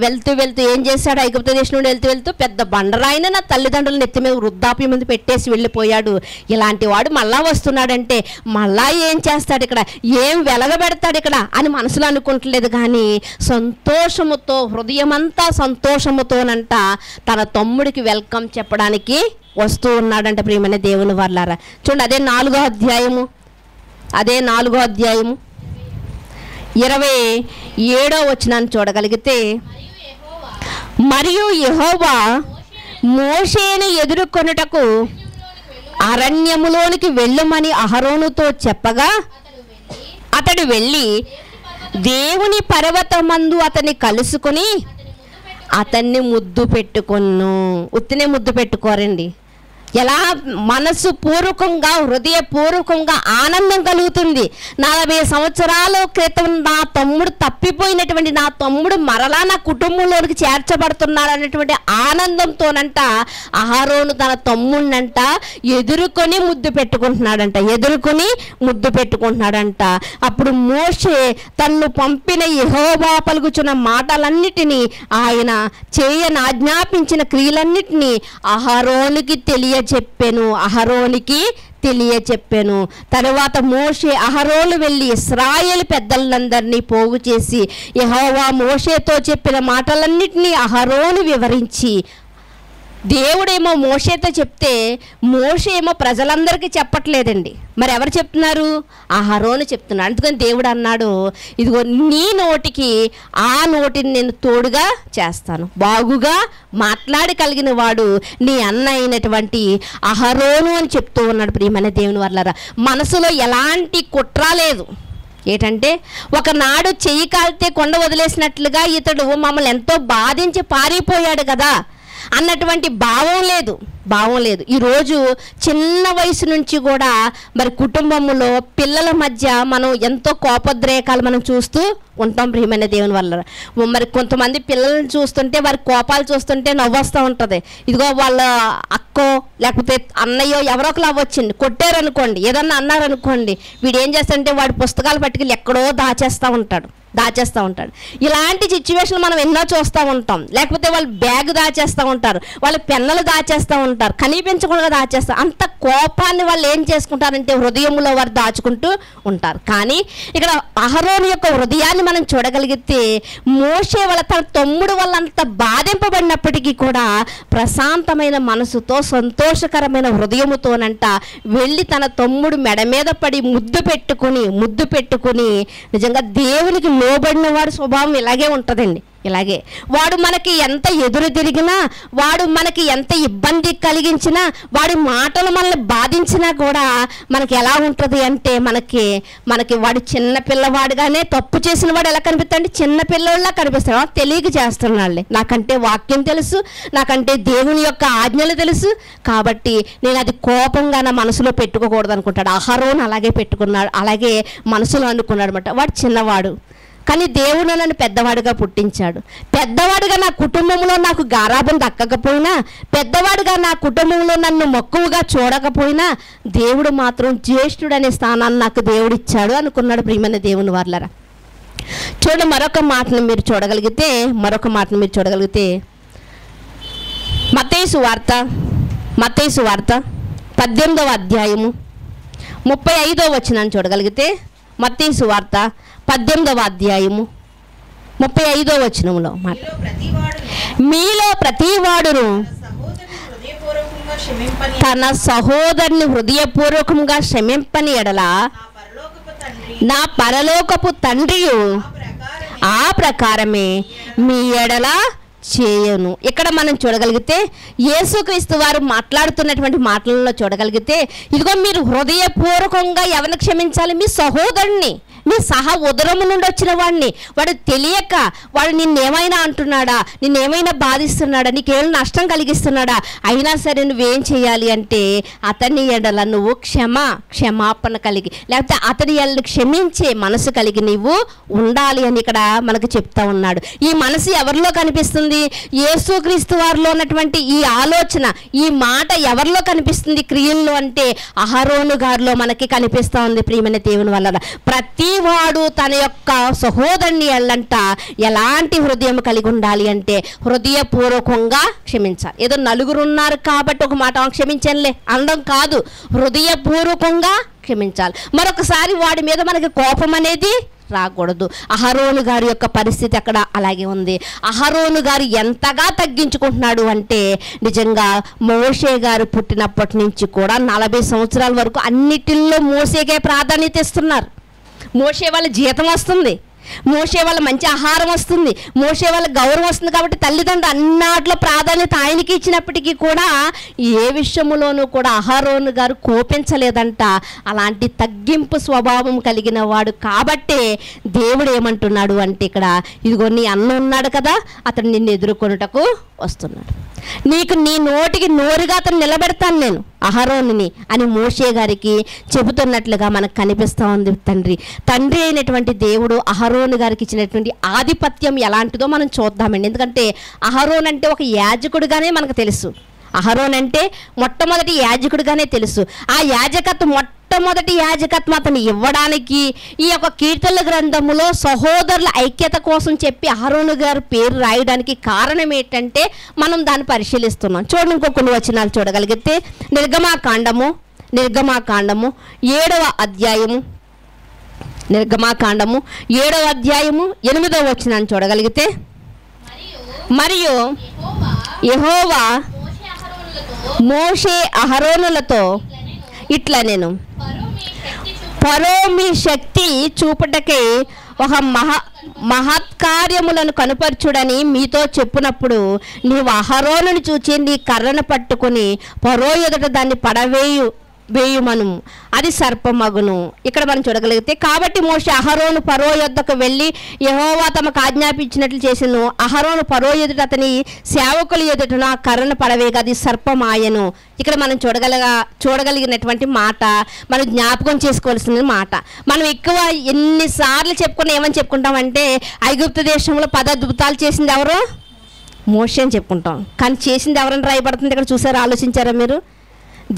వెళ్తూ ఏం చేశాడు, ఐగుప్తు దేశం నుండి వెళ్తూ పెద్ద బండరాయిన నా తల్లిదండ్రులను ఎత్తి మీద వృద్ధాప్యం మీద పెట్టేసి వెళ్ళిపోయాడు. ఇలాంటి వాడు మళ్ళా వస్తున్నాడంటే మళ్ళా ఏం చేస్తాడు ఇక్కడ, ఏం వెలగబెడతాడు ఇక్కడ అని మనసులో అనుకుంటలేదు. కానీ సంతోషముతో, హృదయమంతా సంతోషముతోనంట తన తమ్ముడికి వెల్కమ్ చెప్పడానికి వస్తూ ఉన్నాడంట. ప్రియమైన దేవుని వర్లారా, చూడండి అదే 4వ అధ్యాయము 27వ వచనాన్ని చూడగలిగితే, మరియు యెహోవా మోషేను ఎదుర్కొనుటకు అరణ్యములోనికి వెళ్ళమని అహరోనుతో చెప్పగా అతడు వెళ్ళి దేవుని పర్వతమందు అతన్ని కలుసుకొని అతన్ని ముద్దు పెట్టుకొను. ఉత్తినే ముద్దు పెట్టుకోరండి, ఎలా మనసు పూర్వకంగా, హృదయపూర్వకంగా ఆనందం కలుగుతుంది. 40 సంవత్సరాల క్రితం నా తమ్ముడు తప్పిపోయినటువంటి నా తమ్ముడు మరలా నా కుటుంబంలోనికి చేర్చబడుతున్నాడు అనేటువంటి ఆనందంతోనంట అహరోను తన తమ్ముడినంట ఎదుర్కొని ముద్దు పెట్టుకుంటున్నాడంట. అప్పుడు మోషే తన్ను పంపిన యెహోవా పలుకుచున్న మాటలన్నిటినీ, ఆయన ఆజ్ఞాపించిన క్రియలన్నిటినీ అహరోనుకి తెలియచెప్పెను. తరువాత మోషే అహరోను వెళ్ళి ఇశ్రాయేలు పెద్దలందరినీ పోగు చేసి యెహోవా మోషేతో చెప్పిన మాటలన్నిటినీ అహరోను వివరించి, దేవుడేమో మోషేతో చెప్తే మోషే ఏమో ప్రజలందరికీ చెప్పట్లేదండి, మరి ఎవరు చెప్తున్నారు? అహరోను చెప్తున్నాడు. అందుకని దేవుడు అన్నాడు, ఇదిగో నీ నోటికి ఆ నోటిని నేను తోడుగా చేస్తాను, బాగుగా మాట్లాడగలిగిన వాడు నీ అన్న అయినటువంటి అహరోను అని చెప్తూ ఉన్నాడు. ప్రియమైన దేవుని వర్లారా, మనసులో ఎలాంటి కుట్ర లేదు. ఏంటంటే ఒకనాడు చెయ్యి కాలితే కొండ వదిలేసినట్లుగా ఇతడు మమ్మల్ని ఎంతో బాధించి పారిపోయాడు కదా అన్నటువంటి భావం లేదు. ఈరోజు చిన్న వయసు నుంచి కూడా మరి కుటుంబంలో పిల్లల మధ్య మనం ఎంతో కోపోద్రేకాలు మనం చూస్తూ ఉంటాం. ప్రియమైన దేవుని వల్ల మరి కొంతమంది పిల్లల్ని చూస్తుంటే వారి కోపాలు చూస్తుంటే నవ్వొస్తూ ఉంటుంది. ఇదిగో వాళ్ళ అక్కో లేకపోతే అన్నయ్యో ఎవరో ఒకరు అవ్వచ్చండి, కొట్టారనుకోండి, ఏదన్నా అన్నారనుకోండి, వీడు ఏం చేస్తాడంటే వాడి పుస్తకాలు పట్టుకెళ్ళి ఎక్కడో దాచేస్తూ ఉంటాడు. ఇలాంటి సిచ్యువేషన్ మనం ఎన్నో చూస్తూ ఉంటాం. లేకపోతే వాళ్ళు బ్యాగ్ దాచేస్తూ ఉంటారు, వాళ్ళ పెన్నులు దాచేస్తూ ఉంటారు, కనిపించకుండా దాచేస్తారు. అంత కోపాన్ని వాళ్ళు ఏం చేసుకుంటారంటే హృదయంలో వారు దాచుకుంటూ ఉంటారు. కానీ ఇక్కడ అహరోను యొక్క హృదయాన్ని మనం చూడగలిగితే మోషే వాళ్ళ తన తమ్ముడు వల్ల అంత బాధింపబడినప్పటికీ కూడా ప్రశాంతమైన మనసుతో, సంతోషకరమైన హృదయముతోనంట వెళ్ళి తన తమ్ముడు మెడ మీద పడి ముద్దు పెట్టుకుని నిజంగా దేవునికి లోబడిన వాడి స్వభావం ఇలాగే ఉంటుందండి. ఇలాగే వాడు మనకి ఎంత ఎదురు తిరిగినా, వాడు మనకి ఎంత ఇబ్బంది కలిగించినా, వాడి మాటలు మనల్ని బాధించినా కూడా మనకి ఎలా ఉంటుంది అంటే మనకి వాడు చిన్న పిల్లవాడుగానే తప్పు చేసిన వాడు ఎలా కనిపిస్తాడు? చిన్న పిల్లవాళ్ళ కనిపిస్తాడు. తెలియక చేస్తున్నాళ్ళే, నాకంటే వాక్యం తెలుసు, నాకంటే దేవుని యొక్క ఆజ్ఞలు తెలుసు, కాబట్టి నేను అది కోపంగా నా మనసులో పెట్టుకోకూడదు అనుకుంటాడు. అహరోను అలాగే పెట్టుకున్నాడు, అలాగే మనసులో అనుకున్నాడు అనమాట. వాడు చిన్నవాడు, కానీ దేవుడు నన్ను పెద్దవాడుగా పుట్టించాడు. పెద్దవాడుగా నా కుటుంబంలో నాకు గారాబం దక్కకపోయినా, పెద్దవాడుగా నా కుటుంబంలో నన్ను మక్కువగా చూడకపోయినా, దేవుడు మాత్రం జ్యేష్ఠుడు అనే స్థానాన్ని నాకు దేవుడు ఇచ్చాడు అనుకున్నాడు. ప్రియమైన దేవుని వారలారా, చూడండి మరొక మాటను మీరు చూడగలిగితే మత్తయి సువార్త 18వ అధ్యాయము 35వ వచనాన్ని చూడగలిగితే, మత్తయి సువార్త 18వ అధ్యాయము 35వ వచనంలో మాట, మీలో ప్రతివాడును తన సహోదరుని హృదయపూర్వకంగా క్షమింపని ఎడల నా పరలోకపు తండ్రియు ఆ ప్రకారమే మీ ఎడల చేయను. ఇక్కడ మనం చూడగలిగితే యేసుక్రీస్తు వారు మాట్లాడుతున్నటువంటి మాటలలో చూడగలిగితే, ఇదిగో మీరు హృదయపూర్వకంగా ఎవరిని క్షమించాలి? మీ సహోదరుని, నీ సహా ఉదరము నుండి వచ్చిన వాడిని. వాడు తెలియక వాడు నిన్నేమైనా అంటున్నాడా, నిన్నేమైనా బాధిస్తున్నాడా, నీకేమైనా నష్టం కలిగిస్తున్నాడా, అయినా సరే నువ్వేం చేయాలి అంటే అతని ఎడల నువ్వు క్షమాపణ కలిగి, లేకపోతే అతని ఎడల క్షమించే మనసు కలిగి నీవు ఉండాలి అని ఇక్కడ మనకు చెప్తా ఉన్నాడు. ఈ మనసు ఎవరిలో కనిపిస్తుంది? యేసుక్రీస్తు వారిలో ఉన్నటువంటి ఈ ఆలోచన, ఈ మాట ఎవరిలో కనిపిస్తుంది క్రియల్లో అంటే అహరోను గారిలో మనకి కనిపిస్తూ ఉంది. ప్రియమైన దేవుని వల్ల ప్రతి వాడు తన యొక్క సహోదరుని ఎళ్ళంట ఎలాంటి హృదయం కలిగి ఉండాలి అంటే హృదయపూర్వకంగా క్షమించాలి. ఏదో నలుగురు ఉన్నారు కాబట్టి ఒక మాట క్షమించనులే అనడం కాదు, హృదయపూర్వకంగా క్షమించాలి. మరొకసారి వాడి మీద మనకి కోపం అనేది రాకూడదు. అహరోను గారి యొక్క పరిస్థితి అక్కడ అలాగే ఉంది. అహరోను గారు ఎంతగా తగ్గించుకుంటున్నాడు అంటే నిజంగా మోషే గారు పుట్టినప్పటి నుంచి కూడా 40 సంవత్సరాల వరకు అన్నిటిల్లో మోషేకే ప్రాధాన్యత ఇస్తున్నారు. మోషే వాళ్ళ జీతం వస్తుంది, మోషే వాళ్ళ మంచి ఆహారం వస్తుంది, మోషే వాళ్ళ గౌరవం వస్తుంది. కాబట్టి తల్లిదండ్రులు అన్నిట్లో ప్రాధాన్యత ఆయనకి ఇచ్చినప్పటికీ కూడా ఏ విషయంలోనూ కూడా అహరోను గారు కోపించలేదంట. అలాంటి తగ్గింపు స్వభావం కలిగిన వాడు కాబట్టే దేవుడు ఏమంటున్నాడు అంటే ఇక్కడ ఇదిగో నీ అన్న ఉన్నాడు కదా, అతను నిన్ను ఎదుర్కొనుటకు వస్తున్నాడు, నీకు నీ నోటికి నోరుగా అతను నిలబెడతాను నేను అహరోనుని అని మోషే గారికి చెబుతున్నట్లుగా మనకు కనిపిస్తూ ఉంది. తండ్రి అయినటువంటి దేవుడు అహరోను గారికి ఇచ్చినటువంటి ఆధిపత్యం ఎలాంటిదో మనం చూద్దామండి. ఎందుకంటే అహరోన్ అంటే ఒక యాజకుడిగానే మనకు తెలుసు. అహరోన్ అంటే మొట్టమొదటి యాజకుడిగానే తెలుసు. ఆ మొట్టమొదటి యాజకత్వం అతను ఇవ్వడానికి ఈ యొక్క కీర్తనల గ్రంథములో సహోదరుల ఐక్యత కోసం చెప్పి అహరోను గారి పేరు రాయడానికి కారణం ఏంటంటే మనం దాన్ని పరిశీలిస్తున్నాం. చూడండి, ఇంకో కొన్ని వచనాలు చూడగలిగితే నిర్గమాకాండము 7వ అధ్యాయము 8వ వచనాన్ని చూడగలిగితే, మరియు యెహోవా మోషే అహరోనులతో ఇట్లా నేను ఫరో మీ శక్తి చూపుటకై ఒక మహత్కార్యములను కనుపరచుడని మీతో చెప్పునప్పుడు నీవు అహరోనుని చూచి నీ కర్రను పట్టుకొని ఫరో ఎదుట దాన్ని వేయుమను, అది సర్పమగును. ఇక్కడ మనం చూడగలిగితే కాబట్టి మోషే అహరోను ఫరో యొద్దకు వెళ్ళి యెహోవా తమకు ఆజ్ఞాపించినట్లు చేసెను. అహరోను ఫరో ఎదుట అతని సేవకుల ఎదుటను ఆ కర్రను పడవేగా అది సర్పమాయను. ఇక్కడ మనం చూడగలిగినటువంటి మాట, మనం జ్ఞాపకం చేసుకోవాల్సిన మాట. మనం ఎక్కువ ఎన్నిసార్లు ఏమని చెప్పుకుంటామంటే ఐగుప్తు దేశంలో 10 అద్భుతాలు చేసింది ఎవరు? మోషే అని చెప్పుకుంటాం. కానీ చేసింది ఎవరని రాయబడుతుంది ఇక్కడ చూసారా? ఆలోచించారా మీరు?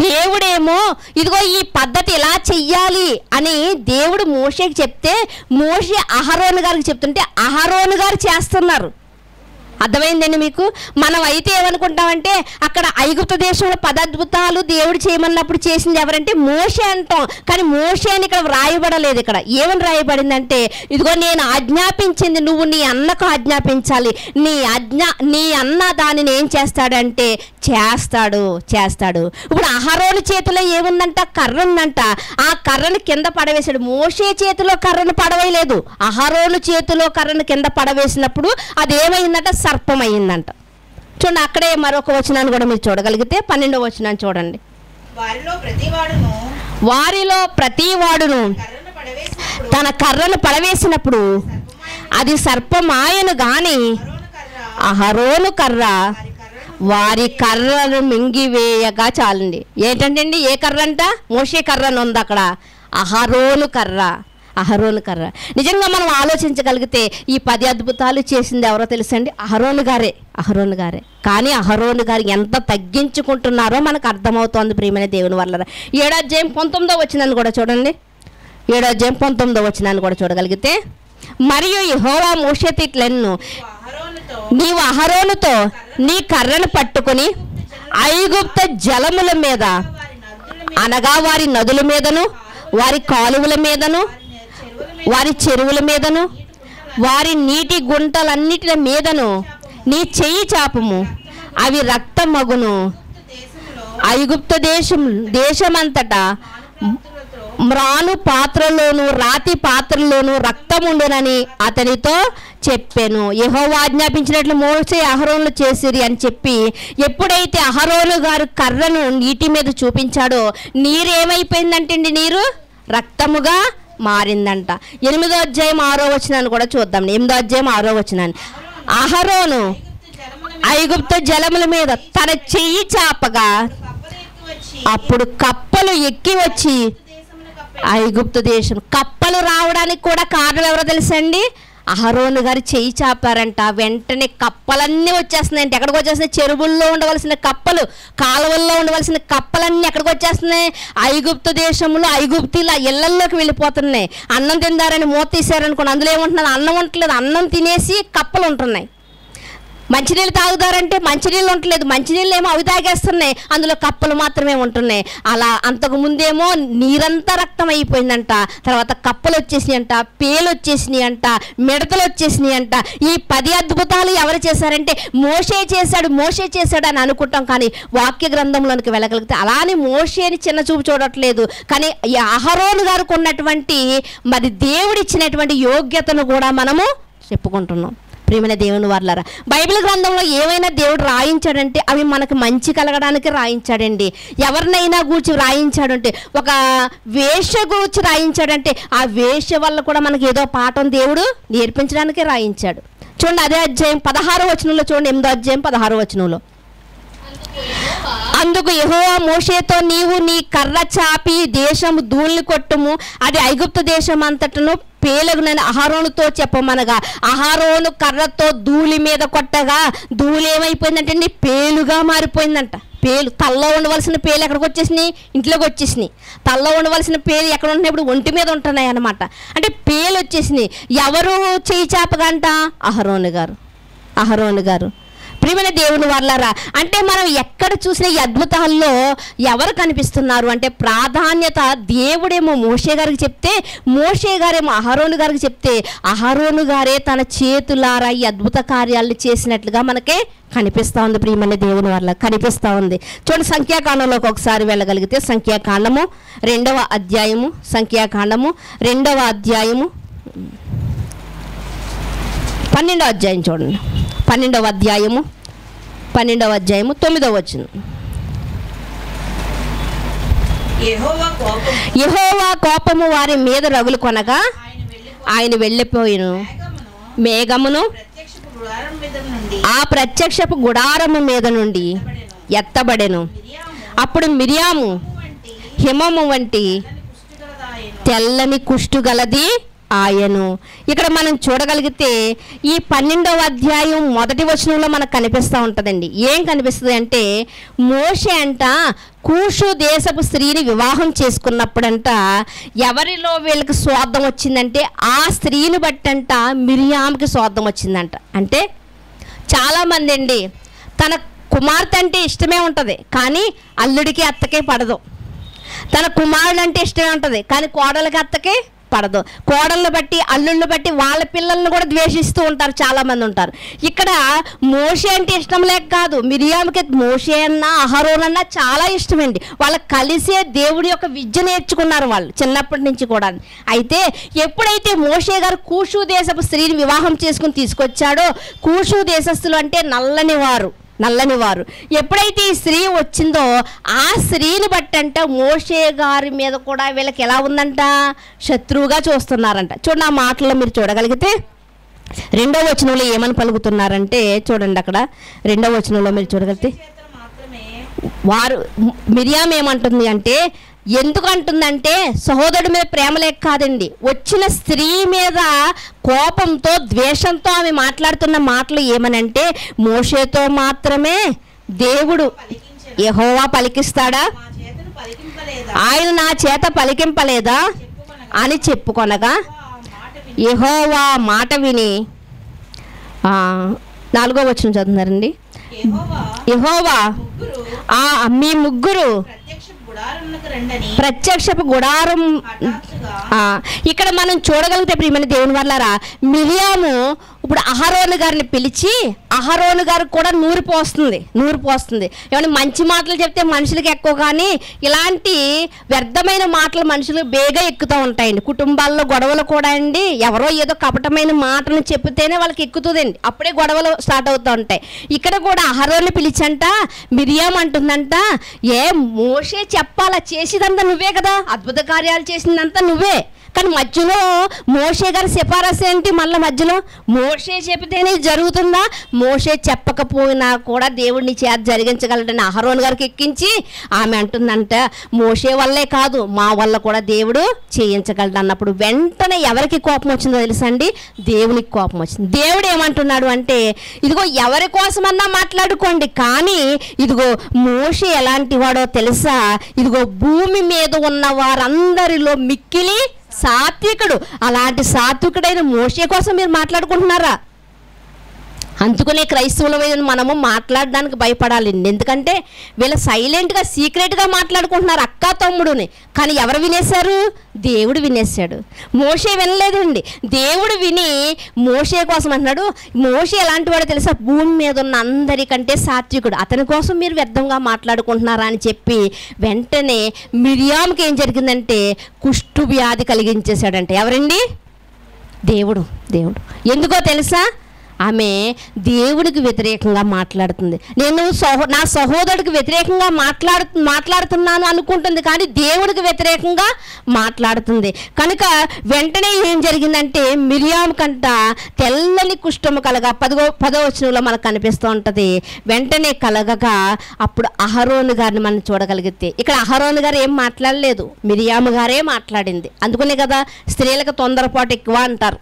దేవుడేమో ఇదిగో ఈ పద్ధతి ఎలా చెయ్యాలి అని దేవుడు మోషేకి చెప్తే మోషే అహరోను గారికి చెప్తుంటే అహరోను గారు చేస్తున్నారు. అర్థమైందండి మీకు? మనం అయితే ఏమనుకుంటామంటే అక్కడ ఐగుప్తు దేశంలో 10 అద్భుతాలు దేవుడు చేయమన్నప్పుడు చేసింది ఎవరంటే మోషే అంటాం. కానీ మోషే అని ఇక్కడ వ్రాయబడలేదు. ఇక్కడ ఏమని రాయబడిందంటే ఇదిగో నేను ఆజ్ఞాపించింది నువ్వు నీ అన్నకు ఆజ్ఞాపించాలి, నీ అన్న దానిని ఏం చేస్తాడంటే చేస్తాడు. ఇప్పుడు అహరోను చేతిలో ఏముందంట? కర్ర ఉందంట. ఆ కర్రను కింద పడవేశాడు. మోషే చేతిలో కర్రను పడవేయలేదు, అహరోను చేతిలో కర్రను కింద పడవేసినప్పుడు అదేమైందంట? సర్పమైందంట. చూడండి, అక్కడే మరొక వచనాన్ని కూడా మీరు చూడగలిగితే 12వ వచనాన్ని చూడండి. వారిలో ప్రతి వాడును తన కర్రను పడవేసినప్పుడు అది సర్పమాయను గాని అహరోను కర్ర వారి కర్రను మింగివేయగా చాలండి. ఏంటంటే అండి, ఏ కర్ర అంట? మోషే కర్ర అని ఉంది అక్కడ. అహరోను కర్ర. నిజంగా మనం ఆలోచించగలిగితే ఈ 10 అద్భుతాలు చేసింది ఎవరో తెలుసండి? అహరోను గారే. కానీ అహరోను గారు ఎంత తగ్గించుకుంటున్నారో మనకు అర్థమవుతోంది ప్రియమైన దేవుని వల్ల. 7వ అధ్యాయం 19వ వచనాన్ని కూడా చూడండి. 7వ అధ్యాయం 19వ వచనాన్ని కూడా చూడగలిగితే, మరియు యెహోవా మోషేతో ఇట్లెను, నీవు అహరోనుతో నీ కర్రను పట్టుకొని ఐగుప్త జలముల మీద అనగా వారి నదుల మీదను వారి కాలువల మీదను వారి చెరువుల మీదను వారి నీటి గుంటలన్నిటి మీదను నీ చెయ్యి చాపము, అవి రక్తమగును. ఐగుప్తు దేశమంతటా మ్రాను పాత్రలోను రాతి పాత్రలోను రక్తముండునని అతనితో చెప్పాను. యెహోవా ఆజ్ఞాపించినట్లు మోషే అహరోను చేసిరి అని చెప్పి ఎప్పుడైతే అహరోను గారు కర్రను నీటి మీద చూపించాడో నీరేమైపోయిందంటండి? నీరు రక్తముగా మారిందంట. 8వ అధ్యాయం 6వ వచనాన్ని కూడా చూద్దాం. 8వ అధ్యాయం 6వ వచనాన్ని. అహరోను ఐగుప్తు జలముల మీద తన చెయ్యి చాపగా అప్పుడు కప్పలు ఎక్కి వచ్చి ఐగుప్తు దేశం. కప్పలు రావడానికి కూడా కారణం ఎవరో తెలుసండి? అహరోను గారు చెయ్యి చాపారంట. వెంటనే కప్పలన్నీ వచ్చేస్తున్నాయంటే ఎక్కడికి వచ్చేస్తున్నాయి? చెరువుల్లో ఉండవలసిన కప్పలు, కాలువల్లో ఉండవలసిన కప్పలన్నీ ఎక్కడికి వచ్చేస్తున్నాయి? ఐగుప్తు దేశంలో ఐగుప్తీల ఇళ్లల్లోకి వెళ్ళిపోతున్నాయి. అన్నం తిందారని మూత తీసారనుకోండి, అందులో ఏముంటున్నది? అన్నం ఉండట్లేదు. అన్నం తినేసి కప్పలు ఉంటున్నాయి. మంచినీళ్ళు తాగుతారంటే మంచినీళ్ళు ఉండట్లేదు. మంచినీళ్ళు ఏమో అవి తాగేస్తున్నాయి, అందులో కప్పలు మాత్రమే ఉంటున్నాయి. అలా అంతకు ముందేమో నీరంతా రక్తం అయిపోయిందంట. తర్వాత కప్పలు వచ్చేసినాయి అంట, పేలు వచ్చేసినాయి అంట, మిడతలు వచ్చేసినాయి అంట. ఈ 10 అద్భుతాలు ఎవరు చేశారంటే మోషే చేశాడు అని అనుకుంటాం. కానీ వాక్య గ్రంథంలోనికి వెళ్ళగలిగితే అలానే మోషేని చిన్న చూపు చూడట్లేదు. కానీ ఈ అహరోను గారికి ఉన్నటువంటి మరి దేవుడిచ్చినటువంటి యోగ్యతను కూడా మనము చెప్పుకుంటున్నాం. ప్రియమైన దేవుని వారలారా, బైబిల్ గ్రంథంలో ఏమైనా దేవుడు రాయించాడంటే అవి మనకు మంచి కలగడానికి రాయించాడండి. ఎవరినైనా గూర్చి రాయించాడంటే, ఒక వేశ్య గూర్చి రాయించాడంటే ఆ వేశ్య వల్ల కూడా మనకి ఏదో పాఠం దేవుడు నేర్పించడానికే రాయించాడు. చూడండి, అదే అధ్యాయం 16వ వచనంలో చూడండి. 8వ అధ్యాయం 16వ వచనంలో. అందుకు యెహోవా మోషేతో, నీవు నీ కర్ర చాపి దేశము ధూళిని కొట్టుము, అది ఐగుప్తు దేశం అంతటను పేలగునని అహరోనుతో చెప్పమనగా, అహరోను కర్రతో ధూళి మీద కొట్టగా ధూళి ఏమైపోయిందంటే పేలుగా మారిపోయిందంట. పేలు, తల్లో ఉండవలసిన పేలు ఎక్కడికి వచ్చేసినాయి? ఇంట్లోకి వచ్చేసినాయి. తల్లో ఉండవలసిన పేలు ఎక్కడ ఉంటున్నాయి? ఇప్పుడు ఒంటి మీద ఉంటున్నాయి అన్నమాట. అంటే పేలు వచ్చేసినాయి. ఎవరు చెయ్యి చాపగంట? అహరోను గారు. ప్రియమైన దేవుని వారలారా, అంటే మనం ఎక్కడ చూసిన ఈ అద్భుతాల్లో ఎవరు కనిపిస్తున్నారు అంటే ప్రాధాన్యత దేవుడేమో మోషే గారికి చెప్తే, మోషే గారేమో అహరోను గారికి చెప్తే, అహరోను గారే తన చేతులారా ఈ అద్భుత కార్యాలను చేసినట్లుగా మనకే కనిపిస్తూ ఉంది. ప్రియమైన దేవుని వారలా కనిపిస్తూ ఉంది. చూడండి, సంఖ్యాకాండంలోకి ఒకసారి వెళ్ళగలిగితే సంఖ్యాకాండము 2వ అధ్యాయము, సంఖ్యాకాండము 2వ అధ్యాయము 12వ అధ్యాయం చూడండి. 12వ అధ్యాయము 9వ వచనం. యెహోవా కోపము వారి మీద రగులు కొనగా ఆయన వెళ్ళిపోయిను, మేఘమును ఆ ప్రత్యక్షపు గుడారము మీద నుండి ఎత్తబడెను. అప్పుడు మిరియాము హిమము వంటి తెల్లని కుష్టు గలది ఆయను. ఇక్కడ మనం చూడగలిగితే ఈ 12వ అధ్యాయం 1వ వచనంలో మనకు కనిపిస్తూ ఉంటుందండి. ఏం కనిపిస్తుంది అంటే, మోషే అంట కూషు దేశపు స్త్రీని వివాహం చేసుకున్నప్పుడంట ఎవరిలో వీళ్ళకి స్వార్థం వచ్చిందంటే ఆ స్త్రీని బట్టంట మిరియాముకి స్వార్థం వచ్చిందంట. అంటే చాలామంది అండి తన కుమార్తె అంటే ఇష్టమే ఉంటుంది, కానీ అల్లుడికి అత్తకే పడదు. తన కుమారుడు అంటే ఇష్టమే ఉంటుంది, కానీ కోడలికి అత్తకే పడదు. కోడళ్ళను బట్టి అల్లుళ్ళని బట్టి వాళ్ళ పిల్లల్ని కూడా ద్వేషిస్తూ ఉంటారు, చాలామంది ఉంటారు. ఇక్కడ మోషే అంటే ఇష్టం లేక కాదు, మిరియాముకి మోషే అన్నా అహరోన్ అన్నా చాలా ఇష్టమండి. వాళ్ళు కలిసే దేవుడి యొక్క విద్య నేర్చుకున్నారు వాళ్ళు చిన్నప్పటి నుంచి కూడా. అయితే ఎప్పుడైతే మోషే గారు కూషు దేశపు స్త్రీని వివాహం చేసుకుని తీసుకొచ్చాడో, కూషు దేశస్తులు అంటే నల్లని వారు ఎప్పుడైతే ఈ స్త్రీ వచ్చిందో ఆ స్త్రీని బట్టంట మోషే గారి మీద కూడా వీళ్ళకి ఎలా ఉందంట? శత్రువుగా చూస్తున్నారంట. చూడండి, ఆ మాటల్లో మీరు చూడగలిగితే 2వ వచనంలో ఏమని పలుకుతున్నారంటే చూడండి, అక్కడ 2వ వచనంలో మీరు చూడగలిగితే వారు మిరియాం ఏమంటుంది అంటే, ఎందుకు అంటుందంటే సహోదరుడి మీద ప్రేమ లేక కాదండి, వచ్చిన స్త్రీ మీద కోపంతో ద్వేషంతో ఆమె మాట్లాడుతున్న మాటలు ఏమనంటే, మోషేతో మాత్రమే దేవుడు యెహోవా పలికిస్తాడా, ఆయన నా చేత పలికింపలేదా అని చెప్పుకొనగా యెహోవా మాట విని 4వ వచనం చదువుతున్నారండి. యెహోవా మీ ముగ్గురు ప్రత్యక్షపు గుడారం. ఇక్కడ మనం చూడగలిగితే ప్రియమైన దేవుని వల్లారా, మిరియాము ఇప్పుడు అహరోను గారిని పిలిచి అహరోను గారికి కూడా నూరు పోస్తుంది. ఏమన్నా మంచి మాటలు చెప్తే మనుషులకి ఎక్కువ, కానీ ఇలాంటి వ్యర్థమైన మాటలు మనుషులు బేగా ఎక్కుతూ ఉంటాయండి. కుటుంబాల్లో గొడవలు కూడా అండి, ఎవరో ఏదో కపటమైన మాటలు చెప్తేనే వాళ్ళకి ఎక్కుతుందండి, అప్పుడే గొడవలు స్టార్ట్ అవుతూ ఉంటాయి. ఇక్కడ కూడా అహరోను పిలిచంట మిరియాం అంటుందంట, ఏ మోషే చెప్పాలా, చేసేదంతా నువ్వే కదా, అద్భుత కార్యాలు చేసిందంతా నువ్వే, కానీ మధ్యలో మోషే గారి సిఫారసు ఏంటి? మళ్ళీ మధ్యలో మోషే చెబితేనే జరుగుతుందా? మోషే చెప్పకపోయినా కూడా దేవుడిని చేత జరిగించగలడని అహరోన్ గారికి ఎక్కించి ఆమె అంటుందంట, మోషే వల్లే కాదు మా వల్ల కూడా దేవుడు చేయించగలడు అన్నప్పుడు వెంటనే ఎవరికి కోపం వచ్చిందో తెలుసా అండి? దేవునికి కోపం వచ్చింది. దేవుడు ఏమంటున్నాడు అంటే, ఇదిగో ఎవరి కోసమన్నా మాట్లాడుకోండి, కానీ ఇదిగో మోషే ఎలాంటి వాడో తెలుసా? ఇదిగో భూమి మీద ఉన్న వారందరిలో మిక్కిలి సాత్వికుడు. అలాంటి సాత్వికుడైన మోషే కోసం మీరు మాట్లాడుకుంటున్నారా? అందుకనే క్రైస్తవుల మీద మనము మాట్లాడడానికి భయపడాలి. ఎందుకంటే వీళ్ళు సైలెంట్గా సీక్రెట్గా మాట్లాడుకుంటున్నారు అక్క తమ్ముడుని. కానీ ఎవరు వినేశారు? దేవుడు వినేశాడు. మోషే వినలేదండి, దేవుడు విని మోషే కోసం అన్నాడు. మోషే ఎలాంటి వాడో తెలుసా? భూమి మీద ఉన్న అందరికంటే సాత్వికుడు. అతని కోసం మీరు వ్యర్థంగా మాట్లాడుకుంటున్నారా అని చెప్పి వెంటనే మిరియాముకి ఏం జరిగిందంటే కుష్టు వ్యాధి కలిగించేశాడంటే. ఎవరండి? దేవుడు. ఎందుకో తెలుసా? ఆమె దేవుడికి వ్యతిరేకంగా మాట్లాడుతుంది. నేను నా సహోదరుడికి వ్యతిరేకంగా మాట్లాడుతున్నాను అనుకుంటుంది, కానీ దేవుడికి వ్యతిరేకంగా మాట్లాడుతుంది. కనుక వెంటనే ఏం జరిగిందంటే మిరియాము కంట తెల్లని కుష్ఠము కలగా 10వ వచనంలో మనకు కనిపిస్తూ ఉంటుంది. వెంటనే కలగగా అప్పుడు అహరోను గారిని మనం చూడగలిగితే, ఇక్కడ అహరోను గారు ఏం మాట్లాడలేదు, మిరియాము గారే మాట్లాడింది. అందుకనే కదా స్త్రీలకు తొందరపాటు ఎక్కువ అంటారు.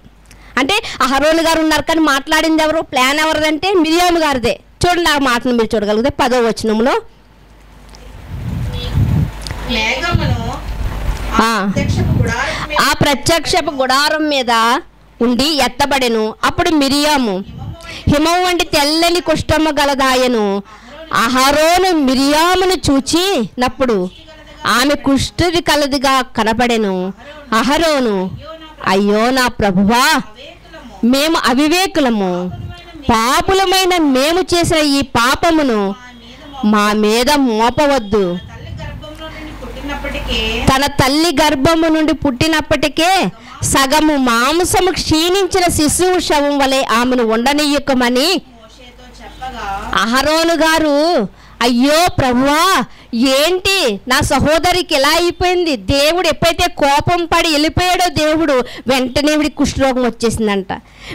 అంటే అహరోను గారు ఉన్నారు కానీ మాట్లాడింది ఎవరు? ప్లాన్ ఎవరిదంటే మిరియాము గారిదే. చూడండి ఆ మాటను మీరు చూడగలిగితే 10వ వచనంలో, ఆ ప్రత్యక్షపు గుడారం మీద ఉండి ఎత్తబడెను. అప్పుడు మిరియాము హిమం వంటి తెల్లని కుష్ఠము గలదాయను. అహరోను మిరియామును చూచినప్పుడు ఆమె కుష్ఠుది కలదిగా కనపడెను. అహరోను, అయ్యో నా ప్రభువా, మేము అవివేకులము, పాపులమైన మేము చేసిన ఈ పాపమును మా మీద మోపవద్దు. తన తల్లి గర్భము నుండి పుట్టినప్పటికే సగము మాంసము క్షీణించిన శిశువు శవం వలె ఆమెను ఉండనీయకమని అహరోను గారు, అయ్యో ప్రభువా, ఏంటి నా సహోదరికి ఎలా అయిపోయింది? దేవుడు ఎప్పుడైతే కోపం పడి వెళ్ళిపోయాడో దేవుడు, వెంటనే వీడికి కుష్ఠరోగం వచ్చేసిందంట.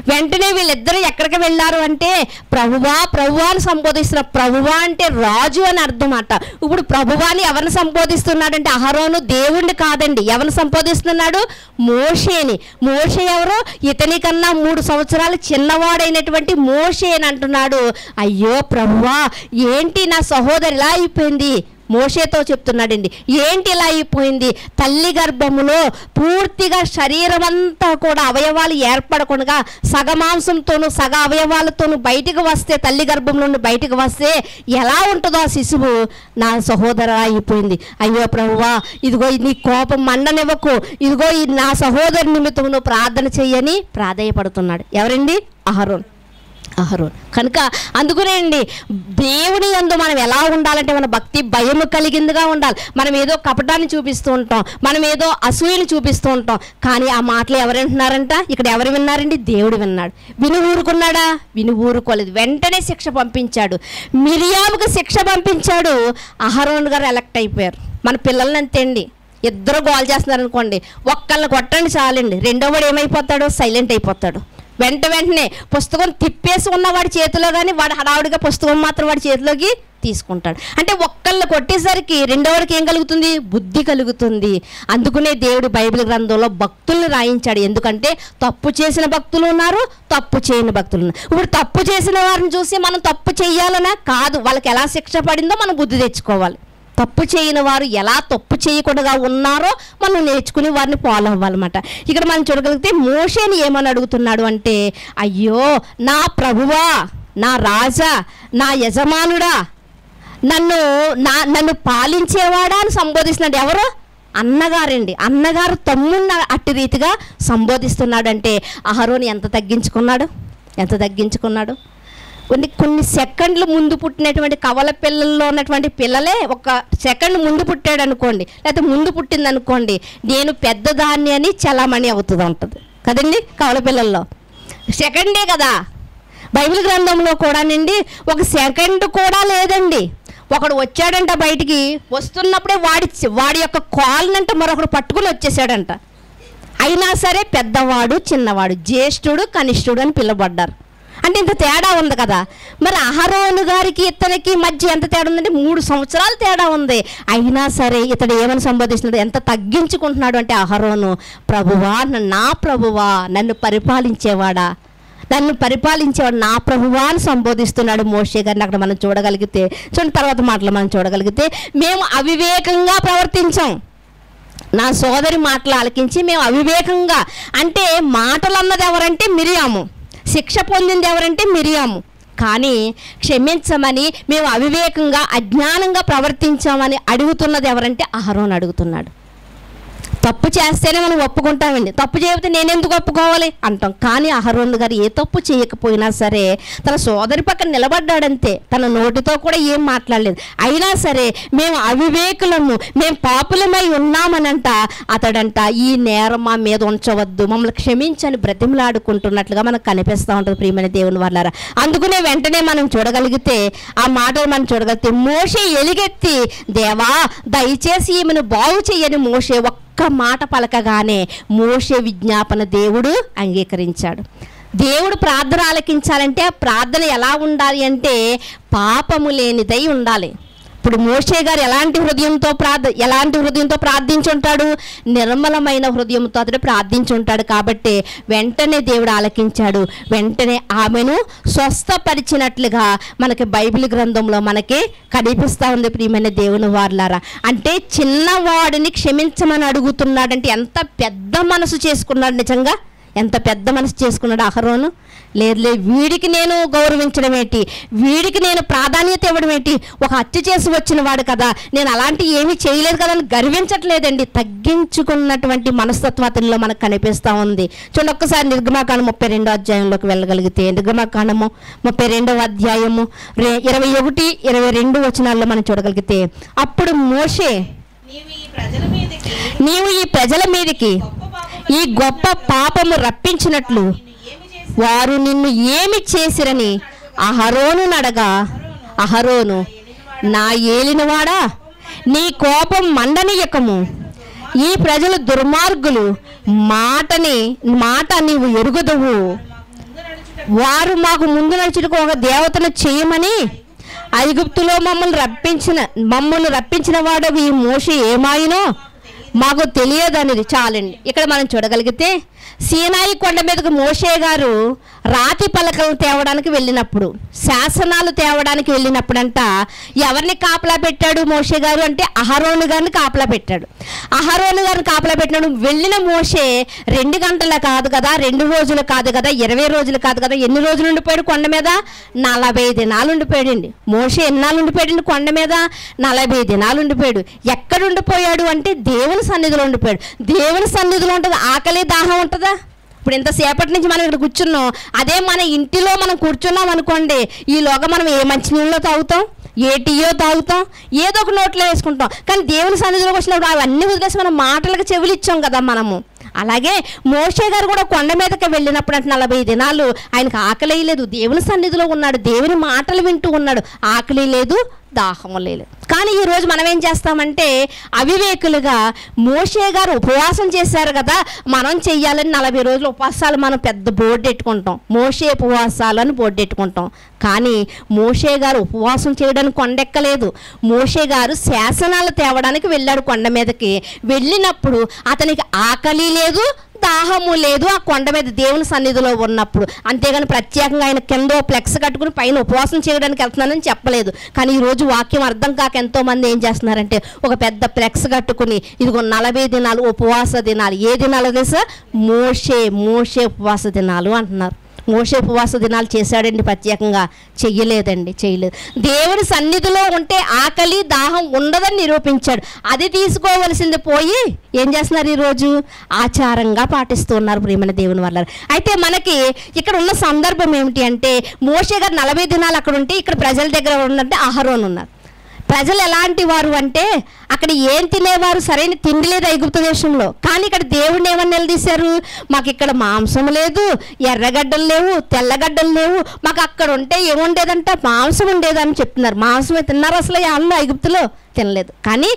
వెంటనే వీళ్ళిద్దరూ ఎక్కడికి వెళ్ళారు అంటే ప్రభువా అని సంబోధిస్తున్నారు. ప్రభువా అంటే రాజు అని అర్థం అట. ఇప్పుడు ప్రభువాని ఎవరిని సంబోధిస్తున్నాడంటే అహరోను దేవుణ్ణి కాదండి. ఎవరిని సంబోధిస్తున్నాడు? మోషేని. మోషే ఎవరు? ఇతని కన్నా 3 సంవత్సరాలు చిన్నవాడైనటువంటి మోషే అని అంటున్నాడు. అయ్యో ప్రభువా, ఏంటి నా సహోదరి ఇలా అయిపోయింది? మోషేతో చెప్తున్నాడండి, ఏంటి ఇలా అయిపోయింది? తల్లి గర్భములో పూర్తిగా శరీరం అంతా కూడా అవయవాలు ఏర్పడకుండా సగ మాంసంతోనూ సగ అవయవాలతోనూ బయటికి వస్తే, తల్లి గర్భం నుండి బయటికి వస్తే ఎలా ఉంటుందో ఆ శిశువు, నా సహోదర అయిపోయింది. అయ్యో ప్రభువా, ఇదిగో నీ కోపం మండనివ్వకు, ఇదిగో నా సహోదరి నిమిత్తం నువ్వు ప్రార్థన చెయ్యని ప్రాధేయపడుతున్నాడు. ఎవరండి? అహరోన్. కనుక అందుకునే అండి దేవుని యందు మనం ఎలా ఉండాలంటే మన భక్తి భయము కలిగిందిగా ఉండాలి. మనం ఏదో కపటాన్ని చూపిస్తూ ఉంటాం, మనం ఏదో అసూయని చూపిస్తూ ఉంటాం. కానీ ఆ మాటలు ఎవరు వింటున్నారంట? ఇక్కడ ఎవరు విన్నారండి? దేవుడు విన్నాడు. విని ఊరుకున్నాడా? విని ఊరుకోలేదు. వెంటనే శిక్ష పంపించాడు. మిరియాముకు శిక్ష పంపించాడు. అహరోన్ గారు ఎలక్ట్ అయిపోయారు. మన పిల్లల్ని అంతే అండి, ఇద్దరు గోల్ చేస్తున్నారు అనుకోండి, ఒక్కళ్ళని కొట్టండి చాలండి, రెండో వాడు ఏమైపోతాడు? సైలెంట్ అయిపోతాడు. వెంటనే పుస్తకం తిప్పేసి ఉన్న వాడి చేతిలో కానీ వాడు హడావుడిగా పుస్తకం మాత్రం వాడి చేతిలోకి తీసుకుంటాడు. అంటే ఒక్కళ్ళు కొట్టేసరికి రెండోవాడికి ఏం కలుగుతుంది? బుద్ధి కలుగుతుంది. అందుకునే దేవుడు బైబిల్ గ్రంథంలో భక్తుల్ని రాయించాడు. ఎందుకంటే తప్పు చేసిన భక్తులు ఉన్నారు, తప్పు చేయని భక్తులు ఉన్నారు. ఇప్పుడు తప్పు చేసిన వారిని చూసి మనం తప్పు చెయ్యాలనా? కాదు, వాళ్ళకి ఎలా శిక్ష పడిందో మనం బుద్ధి తెచ్చుకోవాలి. తప్పు చేయని వారు ఎలా తప్పు చేయకుండా ఉన్నారో మనం నేర్చుకుని వారిని ఫాలో అవ్వాలన్నమాట. ఇక్కడ మనం చూడగలిగితే మోషేని ఏమని అడుగుతున్నాడు అంటే, అయ్యో నా ప్రభువా, నా రాజా, నా యజమానుడా, నన్ను పాలించేవాడా అని సంబోధిస్తున్నాడు. ఎవరు? అన్నగారండి. అన్నగారు తమ్మున్న అట్టి రీతిగా సంబోధిస్తున్నాడంటే అహరోను ఎంత తగ్గించుకున్నాడు? కొన్ని సెకండ్లు ముందు పుట్టినటువంటి కవల పిల్లల్లో ఉన్నటువంటి పిల్లలే 1 సెకండ్ ముందు పుట్టాడు అనుకోండి, లేకపోతే ముందు పుట్టింది అనుకోండి, నేను పెద్దదాన్ని అని చలామణి ఉంటుంది కదండి. కవల పిల్లల్లో సెకండే కదా. బైబిల్ గ్రంథంలో కూడానండి 1 సెకండ్ కూడా లేదండి. ఒకడు వచ్చాడంట, బయటికి వస్తున్నప్పుడే వాడి యొక్క కాలునంట మరొకడు పట్టుకుని వచ్చేసాడంట. అయినా సరే పెద్దవాడు చిన్నవాడు, జ్యేష్ఠుడు కనిష్ఠుడు అని పిలువబడ్డారు. అంటే ఇంత తేడా ఉంది కదా. మరి అహరోను గారికి ఇతనికి మధ్య ఎంత తేడా ఉందంటే 3 సంవత్సరాలు తేడా ఉంది. అయినా సరే ఇతడు ఏమని సంబోధిస్తున్నాడు, ఎంత తగ్గించుకుంటున్నాడు అంటే, అహరోను, ప్రభువా, నా ప్రభువా, నన్ను పరిపాలించేవాడా, నా ప్రభువా అని సంబోధిస్తున్నాడు మోషే గారిని. అక్కడ మనం చూడగలిగితే, చూడండి తర్వాత మాటలు మనం చూడగలిగితే, మేము అవివేకంగా ప్రవర్తించాం. నా సోదరి మాటలు ఆలకించి మేము అవివేకంగా, అంటే మాటలు అన్నది ఎవరంటే మిరియాము, శిక్ష పొందింది ఎవరంటే మిరియాము. కానీ క్షమించమని మేము అవివేకంగా అజ్ఞానంగా ప్రవర్తించామని అడుగుతున్నది ఎవరంటే అహరోను అడుగుతున్నాడు. తప్పు చేస్తేనే మనం ఒప్పుకుంటామండి, తప్పు చేయకపోతే నేను ఎందుకు ఒప్పుకోవాలి అంటాం. కానీ అహరోను గారు ఏ తప్పు చేయకపోయినా సరే తన సోదరి పక్కన నిలబడ్డాడంతే, తన నోటితో కూడా ఏం మాట్లాడలేదు. అయినా సరే మేము అవివేకులము, మేము పాపులమై ఉన్నామనంట అతడంట ఈ నేరం మా మీద ఉంచవద్దు, మమ్మల్ని క్షమించని బ్రతిమలాడుకుంటున్నట్లుగా మనకు కనిపిస్తూ ఉంటుంది ప్రియమైన దేవుని వాళ్ళారా. అందుకనే వెంటనే మనం చూడగలిగితే, ఆ మాటలు మనం చూడగలిగితే, మోషే ఎలుగెత్తి, దేవా దయచేసి ఈమెను బాగు చేయని మోషే ఒక్క మాట పలకగానే మోషే విజ్ఞాపన దేవుడు అంగీకరించాడు. దేవుడు ప్రార్థన ఆలకించాలంటే ఆ ప్రార్థన ఎలా ఉండాలి అంటే పాపము లేనిదై ఉండాలి. ఇప్పుడు మోషే గారు ఎలాంటి హృదయంతో ప్రార్థించుంటాడు, నిర్మలమైన హృదయంతో అతడు ప్రార్థించుంటాడు. కాబట్టి వెంటనే దేవుడు ఆలకించాడు, వెంటనే ఆమెను స్వస్థపరిచినట్లుగా మనకి బైబిల్ గ్రంథంలో మనకి కనిపిస్తూ ఉంది ప్రియమైన దేవుని వారలారా. అంటే చిన్నవాడిని క్షమించమని అడుగుతున్నాడంటే ఎంత పెద్ద మనసు చేసుకున్నాడు, నిజంగా ఎంత పెద్ద మనసు చేసుకున్నాడు అహరోను. లేదు వీడికి నేను గౌరవించడం ఏంటి, వీడికి నేను ప్రాధాన్యత ఇవ్వడం ఏంటి, ఒక హత్య చేసి వచ్చిన వాడు కదా, నేను అలాంటి ఏమీ చేయలేదు కదా అని గర్వించట్లేదండి. తగ్గించుకున్నటువంటి మనస్తత్వతలో మనకు కనిపిస్తూ ఉంది. చూడండి ఒక్కసారి నిర్గమాకాండం 32వ అధ్యాయంలోకి వెళ్ళగలిగితే, నిర్గమాకాండము 32వ అధ్యాయము 21, 22 వచనాల్లో మనం చూడగలిగితే, అప్పుడు మోషే, నీవు ఈ ప్రజల మీదకి ఈ గొప్ప పాపము రప్పించినట్లు వారు నిన్ను ఏమి చేసిరని అహరోను నడగా, అహరోను, నా ఏలినవాడా, నీ కోపం మండనీయకము, ఈ ప్రజలు దుర్మార్గులు, మాట నీవు ఎరుగుదవు, వారు మాకు ముందు నడుచుటకు ఒక దేవతను చేయమని ఐగుప్తులో మమ్మల్ని రప్పించిన వాడు ఈ మోషే ఏమాయినో మాకు తెలియదనేది. చాలండి. ఇక్కడ మనం చూడగలిగితే, సీనాయి కొండ మీదకు మోషే గారు రాతి పలకలు తేవడానికి వెళ్ళినప్పుడు, శాసనాలు తేవడానికి వెళ్ళినప్పుడంట ఎవరిని కాపలా పెట్టాడు మోషే గారు అంటే అహరోను గారిని కాపలా పెట్టాడు. అహరోను గారిని కాపలా పెట్టినాడు. వెళ్ళిన మోషే 2 గంటల కాదు కదా, 2 రోజులు కాదు కదా, 20 రోజులు కాదు కదా, ఎన్ని రోజులు ఉండిపోయాడు కొండ మీద? 40 దినాలు ఉండిపోయాడండి. మోషే ఎన్నాళ్ళు ఉండిపోయాడండి కొండ మీద? 40 దినాలు ఉండిపోయాడు. ఎక్కడ ఉండిపోయాడు అంటే దేవుని సన్నిధిలో ఉండిపోయాడు. దేవుని సన్నిధిలో ఉంటుంది, ఆకలి దాహం ఉంటుందా? ఇప్పుడు ఇంతసేపటి నుంచి మనం ఇక్కడ కూర్చున్నాం, అదే మన ఇంటిలో మనం కూర్చున్నాం అనుకోండి, ఈలోగా మనం ఏ మంచినీళ్ళలో తాగుతాం, ఏ టీయో తాగుతాం, ఏదో ఒక నోట్లో వేసుకుంటాం. కానీ దేవుని సన్నిధిలోకి వచ్చినప్పుడు అవన్నీ వదిలేసి మనం మాటలకు చెవులు ఇచ్చాం కదా మనము. అలాగే మోషే గారు కూడా కొండ మీదకి వెళ్ళినప్పుడు అంటే 40 దినాలు ఆయనకు ఆకలి లేదు, దేవుని సన్నిధిలో ఉన్నాడు, దేవుని మాటలు వింటూ ఉన్నాడు, ఆకలి లేదు, దాహము లేదు. కానీ ఈరోజు మనం ఏం చేస్తామంటే అవివేకులుగా, మోషే గారు ఉపవాసం చేశారు కదా మనం చెయ్యాలని 40 రోజులు ఉపవాసాలు మనం పెద్ద బోర్డు పెట్టుకుంటాం, మోషే ఉపవాసాలు అని బోర్డు పెట్టుకుంటాం. కానీ మోషే గారు ఉపవాసం చేయడానికి కొండెక్కలేదు. మోషే గారు శాసనాలు తేవడానికి వెళ్ళాడు కొండ మీదకి. వెళ్ళినప్పుడు అతనికి ఆకలి లేదు, దాహము లేదు ఆ కొండ మీద దేవుని సన్నిధిలో ఉన్నప్పుడు. అంతేగాని ప్రత్యేకంగా ఆయన కింద ఫ్లెక్స్ కట్టుకుని పైన ఉపవాసం చేయడానికి వెళ్తున్నానని చెప్పలేదు. కానీ ఈరోజు వాక్యం అర్థం కాక ఎంతోమంది ఏం చేస్తున్నారంటే ఒక పెద్ద ఫ్లెక్స్ కట్టుకుని ఇదిగో 40 దినాలు ఉపవాస దినాలు. ఏ దినాలు తెలుసా? మోషే ఉపవాస దినాలు అంటున్నారు. మోషే ఉపవాస దినాలు చేశాడండి ప్రత్యేకంగా? చేయలేదు. దేవుని సన్నిధిలో ఉంటే ఆకలి దాహం ఉండదని నిరూపించాడు. అది తీసుకోవలసింది పోయి ఏం చేస్తున్నారు ఈరోజు? ఆచారంగా పాటిస్తున్నారు ప్రియమైన దేవుని వల్ల. అయితే మనకి ఇక్కడ ఉన్న సందర్భం ఏమిటి అంటే, మోషే గారు 40 దినాలు అక్కడ ఉంటే ఇక్కడ ప్రజల దగ్గర ఉన్నట్టే అహరోను ఉన్నారు. ప్రజలు ఎలాంటి వారు అంటే అక్కడ ఏం తినేవారు? సరైన తిండి లేదు ఐగుప్తు దేశంలో. కానీ ఇక్కడ దేవుడిని ఏమని నిలదీశారు? మాకు ఇక్కడ మాంసం లేదు, ఎర్రగడ్డలు లేవు, తెల్లగడ్డలు లేవు, మాకు అక్కడ ఉంటే ఏముండేదంట? మాంసం ఉండేదని చెప్తున్నారు. మాంసమే తిన్నారు అసలు వాళ్ళు ఐగుప్తులో? తినలేదు. కానీ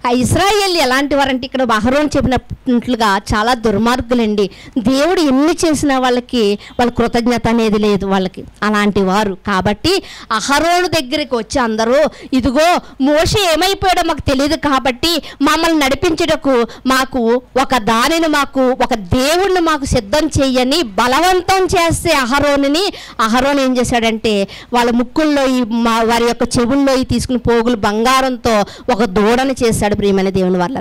ఆ ఇశ్రాయేలు ఎలాంటి వారంటే ఇక్కడ అహరోను చెప్పినట్లుగా చాలా దుర్మార్గులండి. దేవుడు ఎన్ని చేసినా వాళ్ళకి వాళ్ళ కృతజ్ఞత అనేది లేదు వాళ్ళకి, అలాంటి వారు. కాబట్టి అహరోను దగ్గరికి వచ్చి అందరూ ఇదిగో మోషే ఏమైపోయాడో మాకు తెలియదు, కాబట్టి మమ్మల్ని నడిపించుటకు మాకు ఒక దానిని, మాకు ఒక దేవుణ్ణి మాకు సిద్ధం చేయని బలవంతం చేస్తే అహరోను ఏం చేశాడంటే వాళ్ళ ముక్కుల్లో వారి యొక్క చెవుల్లో తీసుకుని పోగులు బంగారంతో ఒక దూడని చేశాడు. ప్రియమైన దేవుని వల్ల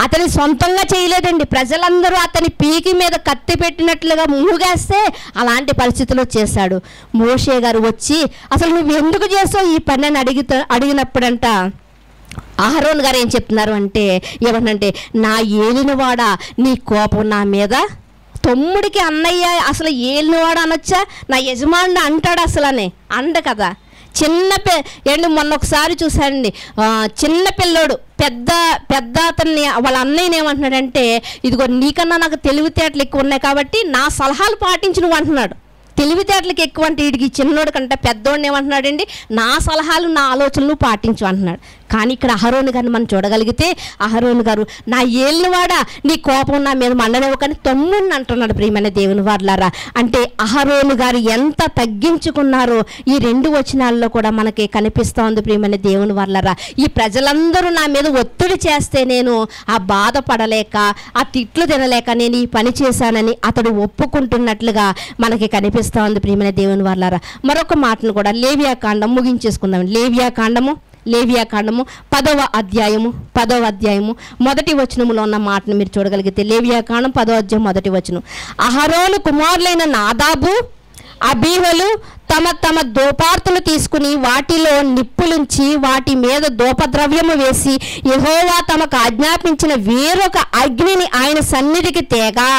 అతని సొంతంగా చేయలేదండి. ప్రజలందరూ అతని పీకి మీద కత్తి పెట్టినట్లుగా మూగేస్తే అలాంటి పరిస్థితుల్లో చేశాడు. మోషే గారు వచ్చి అసలు నువ్వు ఎందుకు చేసావు ఈ పని అని అడిగినప్పుడంట అహరోను గారు ఏం చెప్తున్నారు అంటే, ఏమనంటే, నా ఏలినవాడా నీ కోపం నా మీద? తమ్ముడికి అన్నయ్య అసలు ఏలినవాడు అనొచ్చా? నా యజమానుడు అంటాడు అసలు అని అండ కదా. ఏంటి మొన్న ఒకసారి చూశానండి, చిన్న పిల్లోడు పెద్ద అతన్ని వాళ్ళ అన్నయ్యని ఏమంటున్నాడంటే, ఇదిగో నీకన్నా నాకు తెలివితేటలు ఎక్కువ ఉన్నాయి కాబట్టి నా సలహాలు పాటించు నువ్వు అంటున్నాడు. తెలివితేటలకు ఎక్కువ అంటే వీడికి చిన్నోడు కంటే పెద్దోడిని ఏమంటున్నాడండి, నా సలహాలు నా ఆలోచనలు పాటించు అంటున్నాడు. కానీ ఇక్కడ అహరోను గారిని మనం చూడగలిగితే, అహరోను గారు నా ఏలినవాడా నీ కోపం నా మీద మండలేవు కానీ తమ్ముడిని అంటున్నాడు. ప్రియమైన దేవుని వారలారా, అంటే అహరోను గారు ఎంత తగ్గించుకున్నారో ఈ 2 వచనాల్లో కూడా మనకి కనిపిస్తూ ఉంది. ప్రియమైన దేవుని వారలారా, ఈ ప్రజలందరూ నా మీద ఒత్తిడి చేస్తే నేను ఆ బాధపడలేక, ఆ తిట్లు తినలేక నేను ఈ పని చేశానని అతడు ఒప్పుకుంటున్నట్లుగా మనకి కనిపిస్తూ ఉంది. ప్రియమైన దేవుని వారలారా, మరొక మాటను కూడా లేవియాకాండం ముగించేసుకుందాం. లేవియాకాండము 10వ అధ్యాయము 1వ వచనములో ఉన్న మాటను మీరు చూడగలిగితే, లేవియాకాండం 10వ అధ్యాయం 1వ వచనం, అహరోను కుమారులైన నాదాబు అబీహులు తమ దోపార్తులు తీసుకుని వాటిలో నిప్పులుంచి వాటి మీద దోపద్రవ్యము వేసి యెహోవా తమకు ఆజ్ఞాపించిన వేరొక అగ్నిని ఆయన సన్నిధికి తేగా.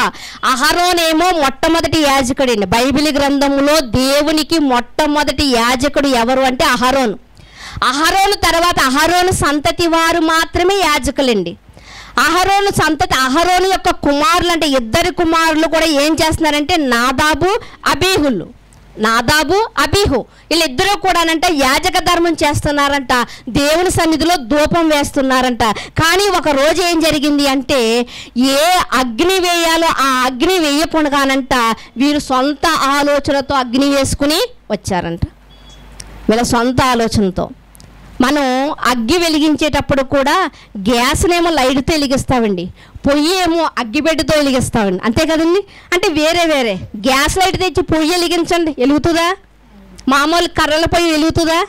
అహరోనేమో మొట్టమొదటి యాజకుడండి. బైబిల్ గ్రంథంలో దేవునికి మొట్టమొదటి యాజకుడు ఎవరు అంటే అహరోను తర్వాత అహరోను సంతతి వారు మాత్రమే యాజకులండి. అహరోను యొక్క కుమారులు అంటే 2 కుమారులు కూడా ఏం చేస్తున్నారంటే నాదాబు అబీహు వీళ్ళిద్దరూ కూడానంట యాజక ధర్మం చేస్తున్నారంట, దేవుని సన్నిధిలో ధూపం వేస్తున్నారంట. కానీ ఒక రోజు ఏం జరిగింది అంటే, ఏ అగ్ని వేయాలో ఆ అగ్ని వేయకుండానంట వీరు సొంత ఆలోచనతో అగ్ని వేసుకుని వచ్చారంట. వీళ్ళ సొంత ఆలోచనతో. మనం అగ్గి వెలిగించేటప్పుడు కూడా గ్యాస్నేమో లైట్తో వెలిగిస్తామండి, పొయ్యి ఏమో అగ్గిపెట్టెతో వెలిగిస్తామండి, అంతే కదండి. అంటే వేరే గ్యాస్ లైట్ తెచ్చి పొయ్యి వెలిగించండి, వెలుగుతుందా? మామూలు కర్రల పొయ్యి వెలుగుతుందా?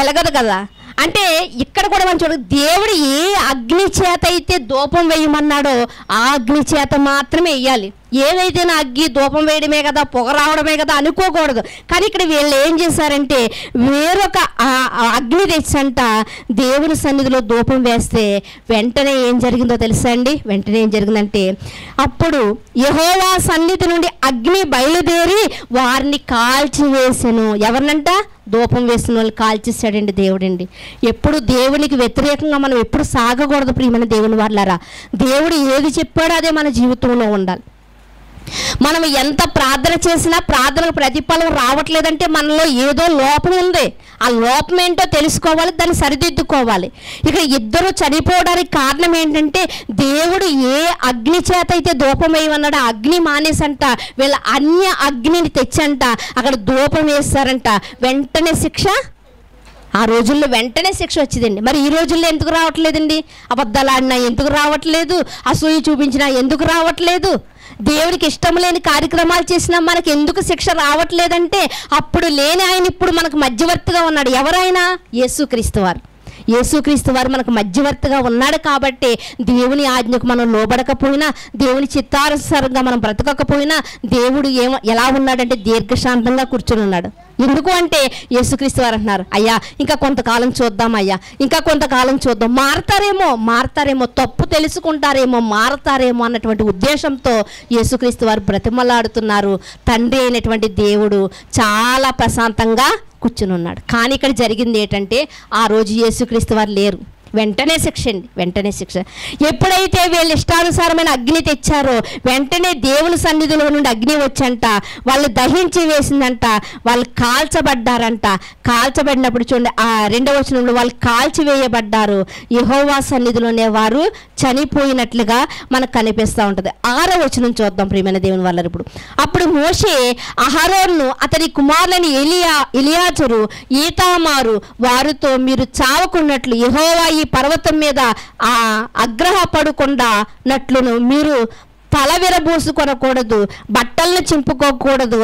ఎలగదు కదా. అంటే ఇక్కడ కూడా మనం చూడ, దేవుడు ఏ అగ్ని చేత అయితే ధూపం వేయమన్నాడో ఆ అగ్ని చేత మాత్రమే వేయాలి. ఏదైతే నా అగ్గి ధూపం వేయడమే కదా, పొగ రావడమే కదా అనుకోకూడదు. కానీ ఇక్కడ వీళ్ళు ఏం చేశారంటే వేరొక అగ్ని తెచ్చంట దేవుని సన్నిధిలో ధూపం వేస్తే వెంటనే ఏం జరిగిందో తెలుసా అండి? వెంటనే ఏం జరిగిందంటే, అప్పుడు యెహోవా సన్నిధి నుండి అగ్ని బయలుదేరి వారిని కాల్చివేసెను. ఎవరినంట? ధూపం వేసిన వాళ్ళు కాల్చేసాడండి దేవుడండి. ఎప్పుడు దేవునికి వ్యతిరేకంగా మనం ఎప్పుడు సాగకూడదు. ప్రియమైన దేవుని వారలారా, దేవుడు ఏది చెప్పాడో అదే మన జీవితంలో ఉండాలి. మనం ఎంత ప్రార్థన చేసినా ప్రార్థనకు ప్రతిఫలం రావట్లేదంటే మనలో ఏదో లోపం ఉంది. ఆ లోపం ఏంటో తెలుసుకోవాలి, దాన్ని సరిదిద్దుకోవాలి. ఇక్కడ 2 చనిపోవడానికి కారణం ఏంటంటే, దేవుడు ఏ అగ్ని చేత అయితే ధూపం వేయమన్నాడో ఆ అగ్ని మానేసంట వీళ్ళ అన్య అగ్నిని తెచ్చంట అక్కడ ధూపం వేస్తారంట. వెంటనే శిక్ష, ఆ రోజుల్లో వెంటనే శిక్ష వచ్చిందండి. మరి ఈ రోజుల్లో ఎందుకు రావట్లేదండి? అబద్ధాలు ఆడినా ఎందుకు రావట్లేదు? అసూయ చూపించినా ఎందుకు రావట్లేదు? దేవుడికి ఇష్టం లేని కార్యక్రమాలు చేసినా మనకి ఎందుకు శిక్ష రావట్లేదంటే, అప్పుడు లేని ఆయన ఇప్పుడు మనకు మధ్యవర్తిగా ఉన్నాడు. ఎవరైనా? యేసుక్రీస్తు వారు మనకు మధ్యవర్తిగా ఉన్నాడు. కాబట్టి దేవుని ఆజ్ఞకు మనం లోబడకపోయినా, దేవుని చిత్తానుసారంగా మనం బ్రతకకపోయినా దేవుడు ఎలా ఉన్నాడంటే దీర్ఘశాంతంగా కూర్చొని ఉన్నాడు. ఎందుకు అంటే యేసుక్రీస్తు వారు అంటున్నారు, అయ్యా ఇంకా కొంతకాలం చూద్దాం, ఇంకా కొంతకాలం చూద్దాం, మారతారేమో, తప్పు తెలుసుకుంటారేమో, మారతారేమో అన్నటువంటి ఉద్దేశంతో యేసుక్రీస్తు వారు బ్రతిమలాడుతున్నారు. తండ్రి అయినటువంటి దేవుడు చాలా ప్రశాంతంగా కూర్చుని ఉన్నాడు. కానీ ఇక్కడ జరిగింది ఏంటంటే, ఆ రోజు యేసుక్రీస్తు వారు లేరు. వెంటనే శిక్ష అండి, వెంటనే శిక్ష. ఎప్పుడైతే వీళ్ళు ఇష్టానుసారమైన అగ్ని తెచ్చారో వెంటనే దేవుని సన్నిధిలో నుండి అగ్ని వచ్చంట, వాళ్ళు దహించి వేసిందంట, వాళ్ళు కాల్చబడ్డారంట. కాల్చబడినప్పుడు చూడండి ఆ 2వ వచనంలో వాళ్ళు కాల్చివేయబడ్డారు, యెహోవా సన్నిధిలోనే వారు చనిపోయినట్లుగా మనకు కనిపిస్తూ ఉంటుంది. 6వ వచనం చూద్దాం ప్రియమైన దేవుని వల్ల. ఇప్పుడు అప్పుడు మోషే అహరోను అతని కుమారులని ఎలియాజరు ఈతామారు వారితో, మీరు చావకున్నట్లు యెహోవా ఈ పర్వతం మీద ఆగ్రహపడకుండా నట్లును మీరు తల విరబూసుకొనకూడదు, బట్టలను చింపుకోకూడదు,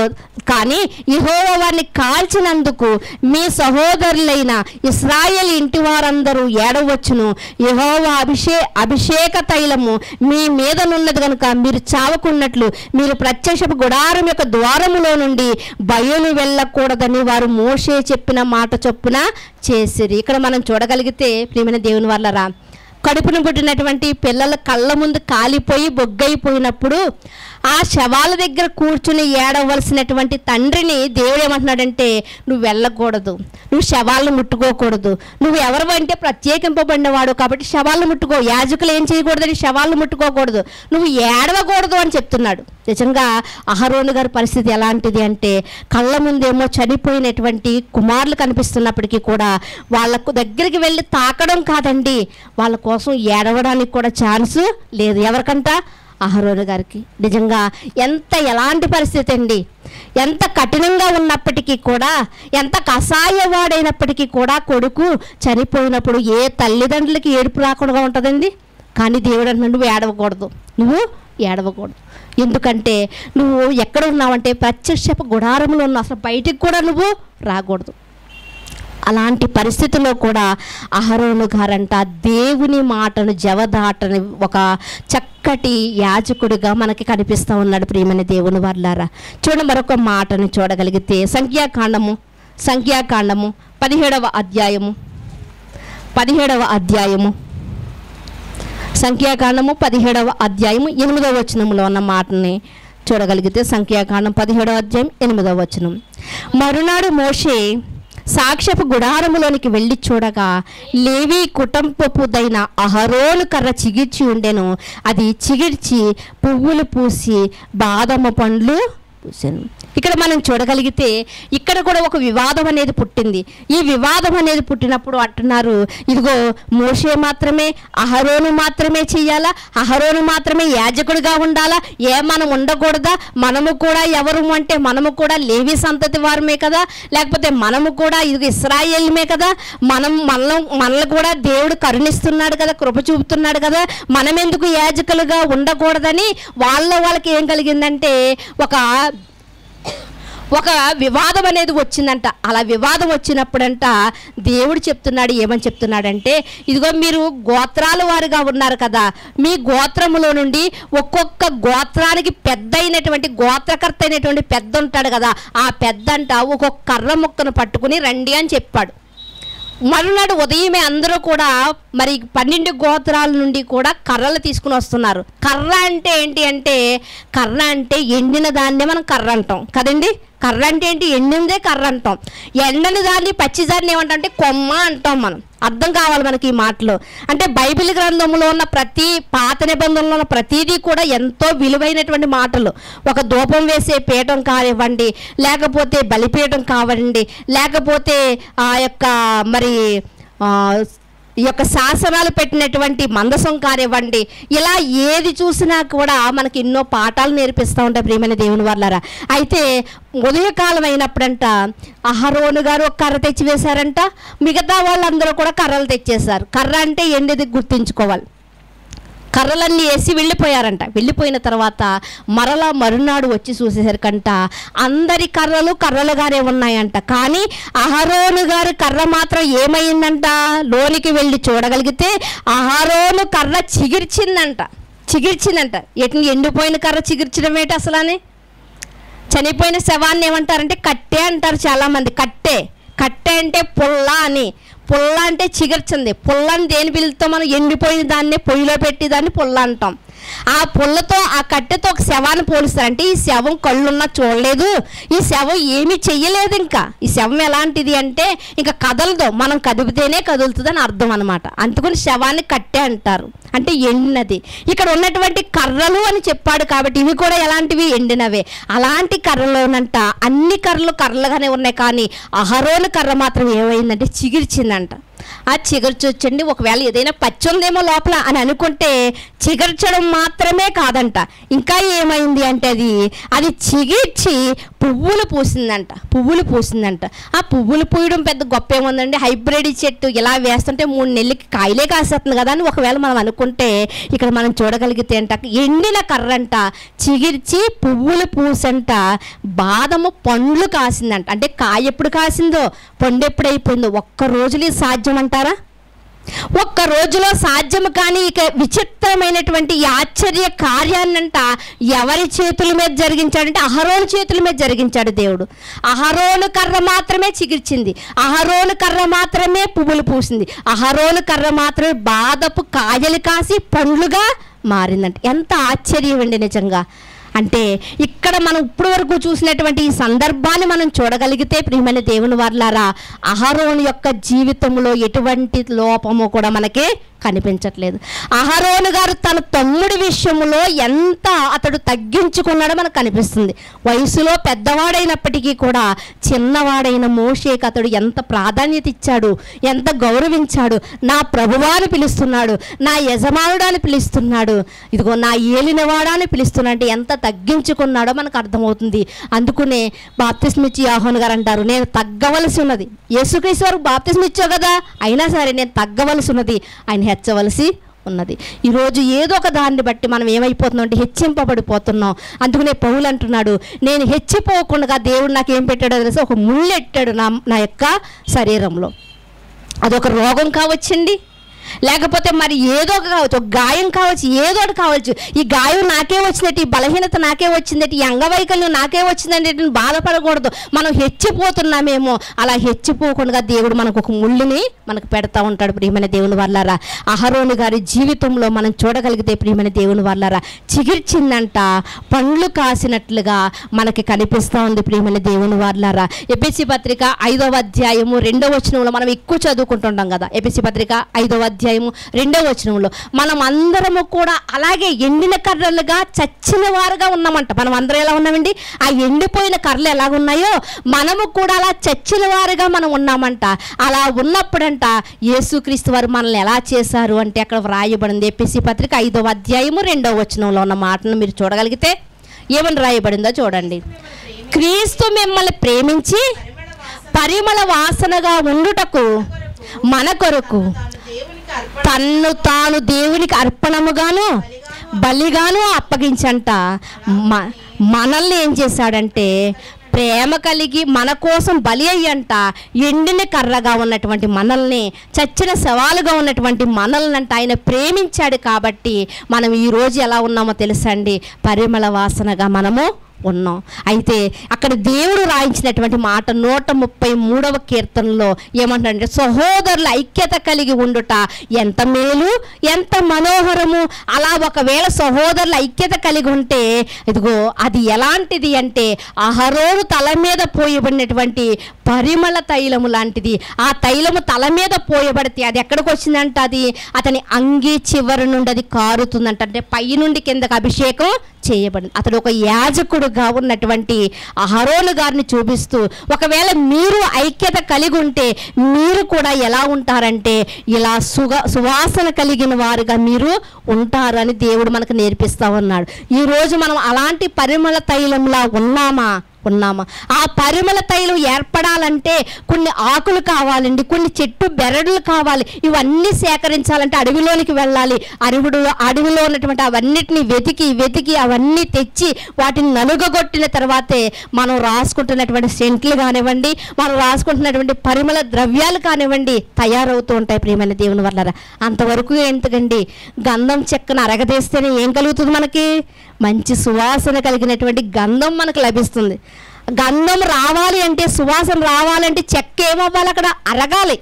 కానీ యెహోవా వారిని కాల్చినందుకు మీ సహోదరులైన ఇశ్రాయేలు ఇంటి వారందరూ ఏడవచ్చును. యెహోవా అభిషేక తైలము మీ మీదనున్నది కనుక మీరు చావకున్నట్లు మీరు ప్రత్యక్షపు గుడారం యొక్క ద్వారములో నుండి బయలు వెళ్ళకూడదని వారు మోషే చెప్పిన మాట చొప్పున చేసిరి. ఇక్కడ మనం చూడగలిగితే ప్రియమైన దేవుని వల్లరా, కడుపును పుట్టినటువంటి పిల్లల కళ్ళ ముందు కాలిపోయి బొగ్గైపోయినప్పుడు ఆ శవాల దగ్గర కూర్చుని ఏడవలసినటువంటి తండ్రిని దేవుడు ఏమంటున్నాడంటే, నువ్వు వెళ్ళకూడదు, నువ్వు శవాలను ముట్టుకోకూడదు, నువ్వు ఎవరు అంటే ప్రత్యేకింపబడినవాడు కాబట్టి శవాలను ముట్టుకో, యాజకులు ఏం చేయకూడదని శవాలను ముట్టుకోకూడదు, నువ్వు ఏడవకూడదు అని చెప్తున్నాడు. నిజంగా అహరోను గారి పరిస్థితి ఎలాంటిది అంటే, కళ్ళ ముందేమో చనిపోయినటువంటి కుమారులు కనిపిస్తున్నప్పటికీ కూడా వాళ్ళకు దగ్గరికి వెళ్ళి తాకడం కాదండి, వాళ్ళ కోసం ఏడవడానికి కూడా ఛాన్సు లేదు. ఎవరికంట? అహరోను గారికి. నిజంగా ఎలాంటి పరిస్థితి అండి, ఎంత కఠినంగా ఉన్నప్పటికీ కూడా, ఎంత కసాయవాడైనప్పటికీ కూడా కొడుకు చనిపోయినప్పుడు ఏ తల్లిదండ్రులకి ఏడుపు రాకుండా ఉంటుందండి. కానీ దేవుడు అంటున్నాడు, నువ్వు ఏడవకూడదు, నువ్వు ఏడవకూడదు. ఎందుకంటే నువ్వు ఎక్కడ ఉన్నావంటే ప్రత్యక్షపు గుడారంలో ఉన్నావు, అసలు బయటికి కూడా నువ్వు రాకూడదు. అలాంటి పరిస్థితుల్లో కూడా అహరోను గారంట దేవుని మాటను జవదాటని ఒక చక్కటి యాజకుడిగా మనకి కనిపిస్తూ ఉన్నాడు. ప్రియమైన దేవుని వర్లారా, చూడండి మరొక మాటను చూడగలిగితే సంఖ్యాకాండము 17వ అధ్యాయము సంఖ్యాకాండము 17వ అధ్యాయము 8వ వచనంలో ఉన్న మాటని చూడగలిగితే, సంఖ్యాకాండం 17వ అధ్యాయం 8వ వచనం. మరునాడు మోషే సాక్ష్యపు గుడారములోనికి వెళ్ళి చూడగా లేవి కుటుంబపుదైన అహరోను కర్ర చిగిర్చి ఉండెను, అది చిగిర్చి పువ్వులు పూసి బాదమ పండ్లు పూసాను. ఇక్కడ మనం చూడగలిగితే ఇక్కడ కూడా ఒక వివాదం అనేది పుట్టింది. ఈ వివాదం అనేది పుట్టినప్పుడు అంటున్నారు, ఇదిగో మోషే మాత్రమే అహరోను మాత్రమే చెయ్యాలా, అహరోను మాత్రమే యాజకుడిగా ఉండాలా, మనం ఉండకూడదా, మనము కూడా ఎవరు అంటే మనము కూడా లేవి సంతతి వారమే కదా, లేకపోతే మనము కూడా ఇది ఇశ్రాయేలుమే కదా, మనల్ని కూడా దేవుడు కరుణిస్తున్నాడు కదా, కృప చూపుతున్నాడు కదా, మనం ఎందుకు యాజకులుగా ఉండకూడదని వాళ్ళకి ఏం కలిగిందంటే ఒక వివాదం అనేది వచ్చిందంట. అలా వివాదం వచ్చినప్పుడంట దేవుడు చెప్తున్నాడు, ఏమని చెప్తున్నాడంటే, ఇదిగో మీరు గోత్రాల వారుగా ఉన్నారు కదా, మీ గోత్రములో నుండి ఒక్కొక్క గోత్రానికి పెద్ద అయినటువంటి గోత్రకర్త అయినటువంటి పెద్ద ఉంటాడు కదా, ఆ పెద్దంట ఒక్కొక్క కర్ర ముక్కను పట్టుకుని రండి అని చెప్పాడు. మరునాడు ఉదయమే అందరూ కూడా మరి 12 గోత్రాల నుండి కూడా కర్రలు తీసుకుని వస్తున్నారు. కర్ర అంటే ఏంటి అంటే, కర్ర అంటే ఎండిన దాన్నే మనం కర్ర అంటాం కదండి. కర్ర అంటే ఏంటి? ఎండిందే కర్ర అంటాం. ఎండని దాన్ని పచ్చి దాన్ని ఏమంటాం అంటే కొమ్మ అంటాం. మనం అర్థం కావాలి మనకి ఈ మాటలో. అంటే బైబిల్ గ్రంథంలో ఉన్న ప్రతి పాత నిబంధనలో ఉన్న ప్రతిదీ కూడా ఎంతో విలువైనటువంటి మాటలు. ఒక ధూపం వేసే పీఠం కానివ్వండి, లేకపోతే బలిపీఠం కావండి, లేకపోతే ఆ యొక్క మరి ఈ యొక్క శాసనాలు పెట్టినటువంటి మందసం కానివ్వండి, ఇలా ఏది చూసినా కూడా మనకి ఎన్నో పాఠాలు నేర్పిస్తూ ఉంటాయి ప్రియమైన దేవుని వల్లరా. అయితే ఉదయకాలం అయినప్పుడంట అహరోను గారు ఒక కర్ర తెచ్చి వేశారంట, మిగతా వాళ్ళందరూ కూడా కర్రలు తెచ్చేశారు. కర్ర అంటే ఏంటిది గుర్తుంచుకోవాలి. కర్రలన్నీ వేసి వెళ్ళిపోయారంట. వెళ్ళిపోయిన తర్వాత మరునాడు వచ్చి చూసేసరికంట అందరి కర్రలుగానే ఉన్నాయంట. కానీ అహరోను గారి కర్ర మాత్రం ఏమైందంట, లోనికి వెళ్ళి చూడగలిగితే అహరోను కర్ర చిగిర్చిందంట. ఎండిపోయిన కర్ర చిగిర్చడం ఏంటి అసలు అని? చనిపోయిన శవాన్ని ఏమంటారంటే కట్టె అంటారు చాలామంది. కట్టె అంటే పుల్ల అని. పుల్ల అంటే చిగర్చింది. పుల్లని దేని పిలుస్తాం మనం? ఎండిపోయిన దాన్ని పొయ్యిలో పెట్టి దాన్ని పుల్ల అంటాం. ఆ పుల్లతో ఆ కట్టెతో ఒక శవాన్ని పోలుస్తారంటే ఈ శవం కళ్ళున్నా చూడలేదు, ఈ శవం ఏమీ చెయ్యలేదు. ఇంకా ఈ శవం ఎలాంటిది అంటే ఇంకా కదలదు, మనం కదిపితేనే కదులుతుందని అర్థం అనమాట. అందుకని శవాన్ని కట్టె అంటారు, అంటే ఎండినది. ఇక్కడ ఉన్నటువంటి కర్రలు అని చెప్పాడు కాబట్టి ఇవి కూడా ఎలాంటివి? ఎండినవే. అలాంటి కర్రలోనంట అన్ని కర్రలు కర్రలుగానే ఉన్నాయి, కానీ అహరోను కర్ర మాత్రం ఏమైందంటే చిగిర్చిందంట. ఆ చిగుర్చొచ్చండి, ఒకవేళ ఏదైనా పచ్చి ఉందేమో లోపల అని అనుకుంటే చిగుర్చడం మాత్రమే కాదంట, ఇంకా ఏమైంది అంటే అది చిగిర్చి పువ్వులు పూసిందంట. పువ్వులు పూసిందంట. ఆ పువ్వులు పూయడం పెద్ద గొప్ప ఏముందండి? హైబ్రిడ్ చెట్టు ఇలా వేస్తుంటే 3 నెలలకి కాయలే కాసేస్తుంది కదా అని ఒకవేళ మనం అనుకుంటే ఇక్కడ మనం చూడగలిగితే అంట ఎండిన కర్రంట చిగిర్చి పువ్వులు పూసంట బాదము పండ్లు కాసిందంట. అంటే కాయ ఎప్పుడు కాసిందో పండు ఎప్పుడైపోయిందో ఒక్క రోజులో సాధ్యం అంటారా? ఒక్క రోజులో సాధ్యము. కానీ ఇక విచిత్రమైనటువంటి ఈ ఆశ్చర్య కార్యాన్నంట ఎవరి చేతుల మీద జరిగించాడంటే అహరోను చేతుల మీద జరిగించాడు దేవుడు. అహరోను కర్ర మాత్రమే చిగిర్చింది, అహరోను కర్ర మాత్రమే పువ్వులు పూసింది, అహరోను కర్ర మాత్రమే బాదపు కాయలు కాసి పండ్లుగా మారిందంట. ఎంత ఆశ్చర్యం అండి నిజంగా. అంటే ఇక్కడ మనం ఇప్పుడు వరకు చూసినటువంటి ఈ సందర్భాన్ని మనం చూడగలిగితే ప్రియమైన దేవుని వారలారా, అహరోను యొక్క జీవితంలో ఎటువంటి లోపము కూడా మనకి కనిపించట్లేదు. అహరోను గారు తన తమ్ముడి విషయంలో ఎంత అతడు తగ్గించుకున్నాడో మనకు కనిపిస్తుంది. వయసులో పెద్దవాడైనప్పటికీ కూడా చిన్నవాడైన మోషేకి అతడు ఎంత ప్రాధాన్యత ఇచ్చాడు, ఎంత గౌరవించాడు. నా ప్రభువాని పిలుస్తున్నాడు, నా యజమానుడాని పిలుస్తున్నాడు, ఇదిగో నా ఏలినవాడాని పిలుస్తున్నాడు అంటే ఎంత తగ్గించుకున్నాడో మనకు అర్థమవుతుంది. అందుకునే బాప్తిస్మ ఇచ్చి యోహాను గారు అంటారు, నేను తగ్గవలసి ఉన్నది. యేసుక్రీస్తు వారు బాప్తిస్మ ఇచ్చావు కదా, అయినా సరే నేను తగ్గవలసి ఉన్నది, ఆయన హెచ్చవలసి ఉన్నది. ఈరోజు ఏదో ఒక దాన్ని బట్టి మనం ఏమైపోతున్నాం అంటే హెచ్చింపబడిపోతున్నాం. అందుకనే పౌలు అంటున్నాడు, నేను హెచ్చిపోకుండా దేవుడు నాకు ఏం పెట్టాడో తెలిసి ఒక ముళ్ళు ఎట్టాడు నా యొక్క శరీరంలో. అదొక రోగం కావచ్చండి, లేకపోతే మరి ఏదో కావచ్చు, ఒక గాయం కావచ్చు, ఏదో ఒకటి కావచ్చు. ఈ గాయం నాకే వచ్చినట్టు, ఈ బలహీనత నాకే వచ్చిందట, ఈ అంగవైకల్యం నాకే వచ్చిందంటే బాధపడకూడదు. మనం హెచ్చిపోతున్నామేమో, అలా హెచ్చిపోకుండా దేవుడు మనకు ఒక ముళ్ళుని మనకు పెడతా ఉంటాడు. ప్రియమైన దేవుని వారలారా, అహరోను గారి జీవితంలో మనం చూడగలిగితే ప్రియమైన దేవుని వారలారా చిగిర్చిందంట, పండ్లు కాసినట్లుగా మనకి కనిపిస్తూ ఉంది. ప్రియమైన దేవుని వారలారా ఎఫెసీ పత్రిక 5వ అధ్యాయము 2వ వచనంలో మనం ఎక్కువ చదువుకుంటుంటాం కదా. ఎఫెసీ పత్రిక 5వ అధ్యాయము 2వ వచనంలో మనం అందరము కూడా అలాగే ఎండిన కర్రలుగా చచ్చిన వారుగా ఉన్నామంట. మనం అందరం ఎలా ఉన్నామండి? ఆ ఎండిపోయిన కర్రలు ఎలాగున్నాయో మనము కూడా అలా చచ్చిన వారుగా మనం ఉన్నామంట. అలా ఉన్నప్పుడంట యేసుక్రీస్తు వారు మనల్ని ఎలా చేశారు అంటే అక్కడ వ్రాయబడింది. ఎఫెసీ పత్రిక 5వ అధ్యాయము 2వ వచనంలో ఉన్న మాటను మీరు చూడగలిగితే ఏమని రాయబడిందో చూడండి. క్రీస్తు మిమ్మల్ని ప్రేమించి పరిమళ వాసనగా ఉండుటకు మన కొరకు తన్ను తాను దేవునికి అర్పణముగాను బలిగాను అప్పగించంట. మనల్ని ఏం చేశాడంటే ప్రేమ కలిగి మన కోసం బలి అయ్యంట. ఎండిన కర్రగా ఉన్నటువంటి మనల్ని, చచ్చిన శవాలుగా ఉన్నటువంటి మనల్నంట ఆయన ప్రేమించాడు. కాబట్టి మనం ఈరోజు ఎలా ఉన్నామో తెలుసా అండి? పరిమళ వాసనగా మనము ఉన్నాం. అయితే అక్కడ దేవుడు రాయించినటువంటి మాట 133వ కీర్తనలో ఏమంటాడంటే సహోదరుల ఐక్యత కలిగి ఉండుట ఎంత మేలు, ఎంత మనోహరము. అలా ఒకవేళ సహోదరుల ఐక్యత కలిగి ఉంటే ఇదిగో అది ఎలాంటిది అంటే అహరోను తల మీద పోయబడినటువంటి పరిమళ తైలము లాంటిది. ఆ తైలము తల మీద పోయబడితే అది ఎక్కడికి వచ్చిందంట? అది అతని అంగీ చివరి నుండి అది కారుతుందంట. అంటే పై నుండి కిందకు అభిషేకం చేయబడింది. అతడు ఒక యాజకుడుగా ఉన్నటువంటి అహరోను గారిని చూపిస్తూ ఒకవేళ మీరు ఐక్యత కలిగి ఉంటే మీరు కూడా ఎలా ఉంటారంటే ఇలా సువాసన కలిగిన వారుగా మీరు ఉంటారని దేవుడు మనకు నేర్పిస్తా ఉన్నాడు. ఈరోజు మనం అలాంటి పరిమళ తైలంలా ఉన్నామా? ఆ పరిమళ తైలం ఏర్పడాలంటే కొన్ని ఆకులు కావాలండి, కొన్ని చెట్టు బెరడులు కావాలి. ఇవన్నీ సేకరించాలంటే అడవిలోనికి వెళ్ళాలి. అడవిలో ఉన్నటువంటి అవన్నిటిని వెతికి అవన్నీ తెచ్చి వాటిని నలుగగొట్టిన తర్వాతే మనం రాసుకుంటున్నటువంటి సెంట్లు కానివ్వండి, మనం రాసుకుంటున్నటువంటి పరిమళ ద్రవ్యాలు కానివ్వండి తయారవుతూ ఉంటాయి. ప్రియమైన దేవుని వల్ల అంతవరకు ఎందుకండి? గంధం చెక్కను అరగదీస్తేనే ఏం కలుగుతుంది? మనకి మంచి సువాసన కలిగినటువంటి గంధం మనకు లభిస్తుంది. గంధం రావాలి అంటే, సువాసన రావాలంటే చెక్క ఏమవ్వాలి? అక్కడ అరగాలి.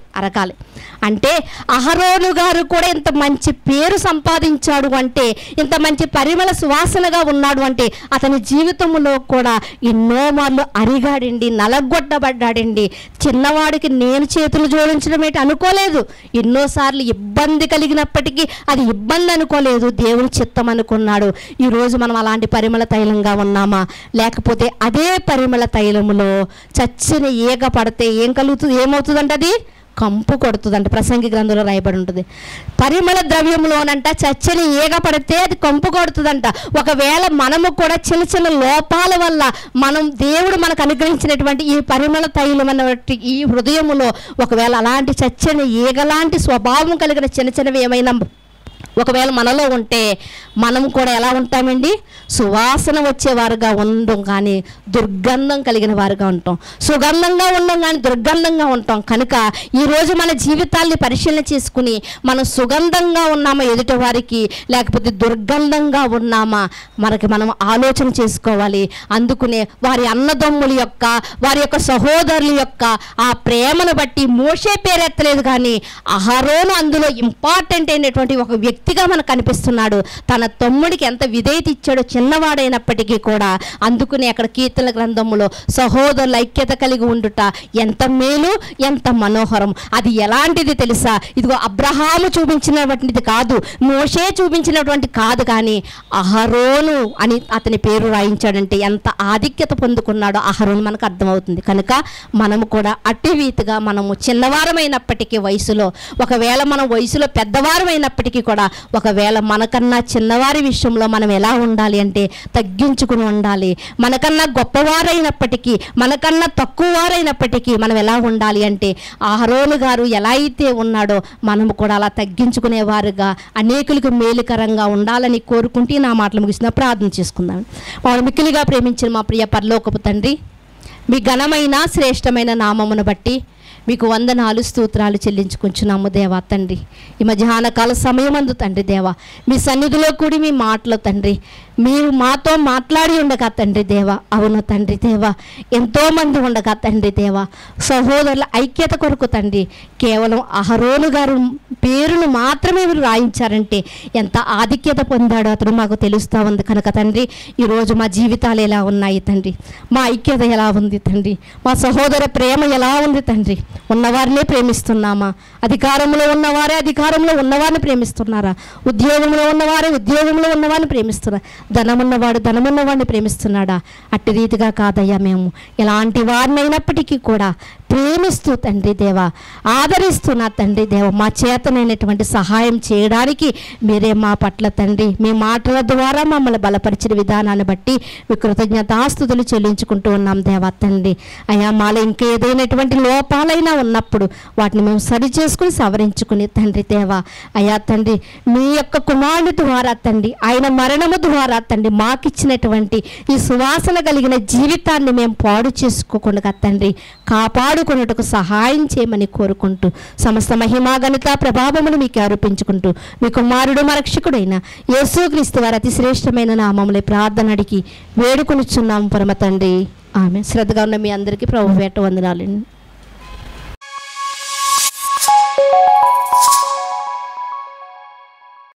అంటే అహరోను గారు కూడా ఇంత మంచి పేరు సంపాదించాడు అంటే, ఇంత మంచి పరిమళ సువాసనగా ఉన్నాడు అంటే, అతని జీవితంలో కూడా ఎన్నో మార్లు అరిగాడండి, నలగొట్టబడ్డాడండి. చిన్నవాడికి నేను చేతులు జోడించడం ఏంటి అనుకోలేదు. ఎన్నోసార్లు ఇబ్బంది కలిగినప్పటికీ అది ఇబ్బంది అనుకోలేదు, దేవుని చిత్తం అనుకున్నాడు. ఈరోజు మనం అలాంటి పరిమళ తైలంగా ఉన్నామా? లేకపోతే అదే పరిమళ తైలములో చచ్చిన ఈగ పడితే ఏమవుతుందంట? అది కంపు కొడుతుందంట. ప్రసంగి గ్రంథంలో రాయబడి ఉంటుంది. పరిమళ ద్రవ్యంలోనంట చచ్చని ఈగ పడితే అది కంపు కొడుతుందంట. ఒకవేళ మనము కూడా చిన్న చిన్న లోపాల వల్ల దేవుడు మనకు అనుగ్రహించినటువంటి ఈ పరిమళ తైలం అన్నటువంటి ఈ హృదయములో ఒకవేళ అలాంటి చచ్చని ఈగలాంటి స్వభావం కలిగిన చిన్న చిన్నవి ఏమైనా ఒకవేళ మనలో ఉంటే మనం కూడా ఎలా ఉంటామండి? సువాసన వచ్చేవారుగా ఉండం కానీ దుర్గంధం కలిగిన వారుగా ఉంటాం. సుగంధంగా ఉండం కానీ దుర్గంధంగా ఉంటాం. కనుక ఈరోజు మన జీవితాల్ని పరిశీలన చేసుకుని మనం సుగంధంగా ఉన్నామా ఎదుటి వారికి, లేకపోతే దుర్గంధంగా ఉన్నామా మనం ఆలోచన చేసుకోవాలి. అందుకునే వారి అన్నదమ్ముల యొక్క, వారి యొక్క సహోదరుల యొక్క ఆ ప్రేమను బట్టి మోషే పేరెత్తలేదు, కానీ అహరోను అందులో ఇంపార్టెంట్ అయినటువంటి ఒక వ్యక్తిగా మనకు కనిపిస్తున్నాడు. తన తమ్ముడికి ఎంత విధేయత ఇచ్చాడో చిన్నవాడైనప్పటికీ కూడా. అందుకునే అక్కడ కీర్తన గ్రంథములో సహోదరుల ఐక్యత కలిగి ఉండుట ఎంత మేలు, ఎంత మనోహరం. అది ఎలాంటిది తెలుసా? ఇదిగో అబ్రహాము చూపించినటువంటిది కాదు, మోషే చూపించినటువంటి కాదు, కానీ అహరోను అని అతని పేరు రాయించాడంటే ఎంత ఆధిక్యత పొందుకున్నాడో అహరోను మనకు అర్థమవుతుంది. కనుక మనము కూడా అటు రీతిగా మనము చిన్నవారమైనప్పటికీ వయసులో, ఒకవేళ మనం వయసులో పెద్దవారమైనప్పటికీ కూడా, ఒకవేళ మనకన్నా చిన్నవారి విషయంలో మనం ఎలా ఉండాలి అంటే తగ్గించుకుని ఉండాలి. మనకన్నా గొప్పవారైనప్పటికీ, మనకన్నా తక్కువ వారైనప్పటికీ మనం ఎలా ఉండాలి అంటే అహరోను గారు ఎలా అయితే ఉన్నాడో మనము కూడా అలా తగ్గించుకునేవారుగా అనేకులకు మేలుకరంగా ఉండాలని కోరుకుంటూ నా మాటలు ముగిసిన ప్రార్థన చేసుకుందాం. మమ్మల్ని మిక్కిలిగా ప్రేమించిన మా ప్రియ పరలోకపు తండ్రి, మీ ఘనమైన శ్రేష్టమైన నామమును బట్టి మీకు వందనాలు స్తోత్రాలు చెల్లించుకుంటున్నాము దేవా తండ్రి. ఈ మధ్యాహ్న కాల సమయమందు తండ్రి దేవా, మీ సన్నిధిలో కూడి మీ మాటలు తండ్రి మీరు మాతో మాట్లాడి ఉండగా తండ్రి దేవా, అవును తండ్రి దేవా, ఎంతోమంది ఉండగా తండ్రి దేవా, సహోదరుల ఐక్యత కొరకు తండ్రి కేవలం అహరోను గారు పేరును మాత్రమే మీరు రాయించారంటే ఎంత ఆధిక్యత పొందాడో అతను మాకు తెలుస్తూ ఉంది. కనుక తండ్రి ఈరోజు మా జీవితాలు ఎలా ఉన్నాయి తండ్రి, మా ఐక్యత ఎలా ఉంది తండ్రి, మా సహోదర ప్రేమ ఎలా ఉంది తండ్రి, ఉన్నవారినే ప్రేమిస్తున్నామా? అధికారంలో ఉన్నవారే అధికారంలో ఉన్నవారిని ప్రేమిస్తున్నారా? ఉద్యోగంలో ఉన్నవారే ఉద్యోగంలో ఉన్నవారిని ప్రేమిస్తున్నారా? ధనమున్నవాడు ధనమున్నవాడిని ప్రేమిస్తున్నాడా? అట్టి రీతిగా కాదయ్యా, మేము ఎలాంటి వారినైనప్పటికీ కూడా ప్రేమిస్తూ తండ్రి దేవా, ఆదరిస్తున్నా తండ్రి దేవ, మా చేతనైనటువంటి సహాయం చేయడానికి మీరే మా పట్ల తండ్రి మీ మాటల ద్వారా మమ్మల్ని బలపరిచిన విధానాన్ని బట్టి మీ కృతజ్ఞతాస్తుతులు చెల్లించుకుంటూ ఉన్నాం దేవా తండ్రి. అయ్యా మాలో ఇంకేదైనటువంటి లోపాలైనా ఉన్నప్పుడు వాటిని మేము సరి చేసుకుని సవరించుకుని తండ్రి దేవా, అయ్యా తండ్రి మీ యొక్క కుమారుని ద్వారా తండ్రి ఆయన మరణము ద్వారా తండ్రి మాకిచ్చినటువంటి ఈ సువాసన కలిగిన జీవితాన్ని మేము పాడు చేసుకోకుండా తండ్రి కాపాడుకున్నట్టుకు సహాయం చేయమని కోరుకుంటూ సమస్త మహిమా ఘనత ప్రభావమును మీకు ఆరోపించుకుంటూ మీ కుమారుడు మా రక్షకుడైన యేసుక్రీస్తు వారి అతి శ్రేష్టమైన నామములో ప్రార్థన అడిగి వేడుకొనిచున్నాము పరమ తండ్రి. ఆమె. శ్రద్ధగా ఉన్న మీ అందరికీ ప్రభు వేట వందనాలండి.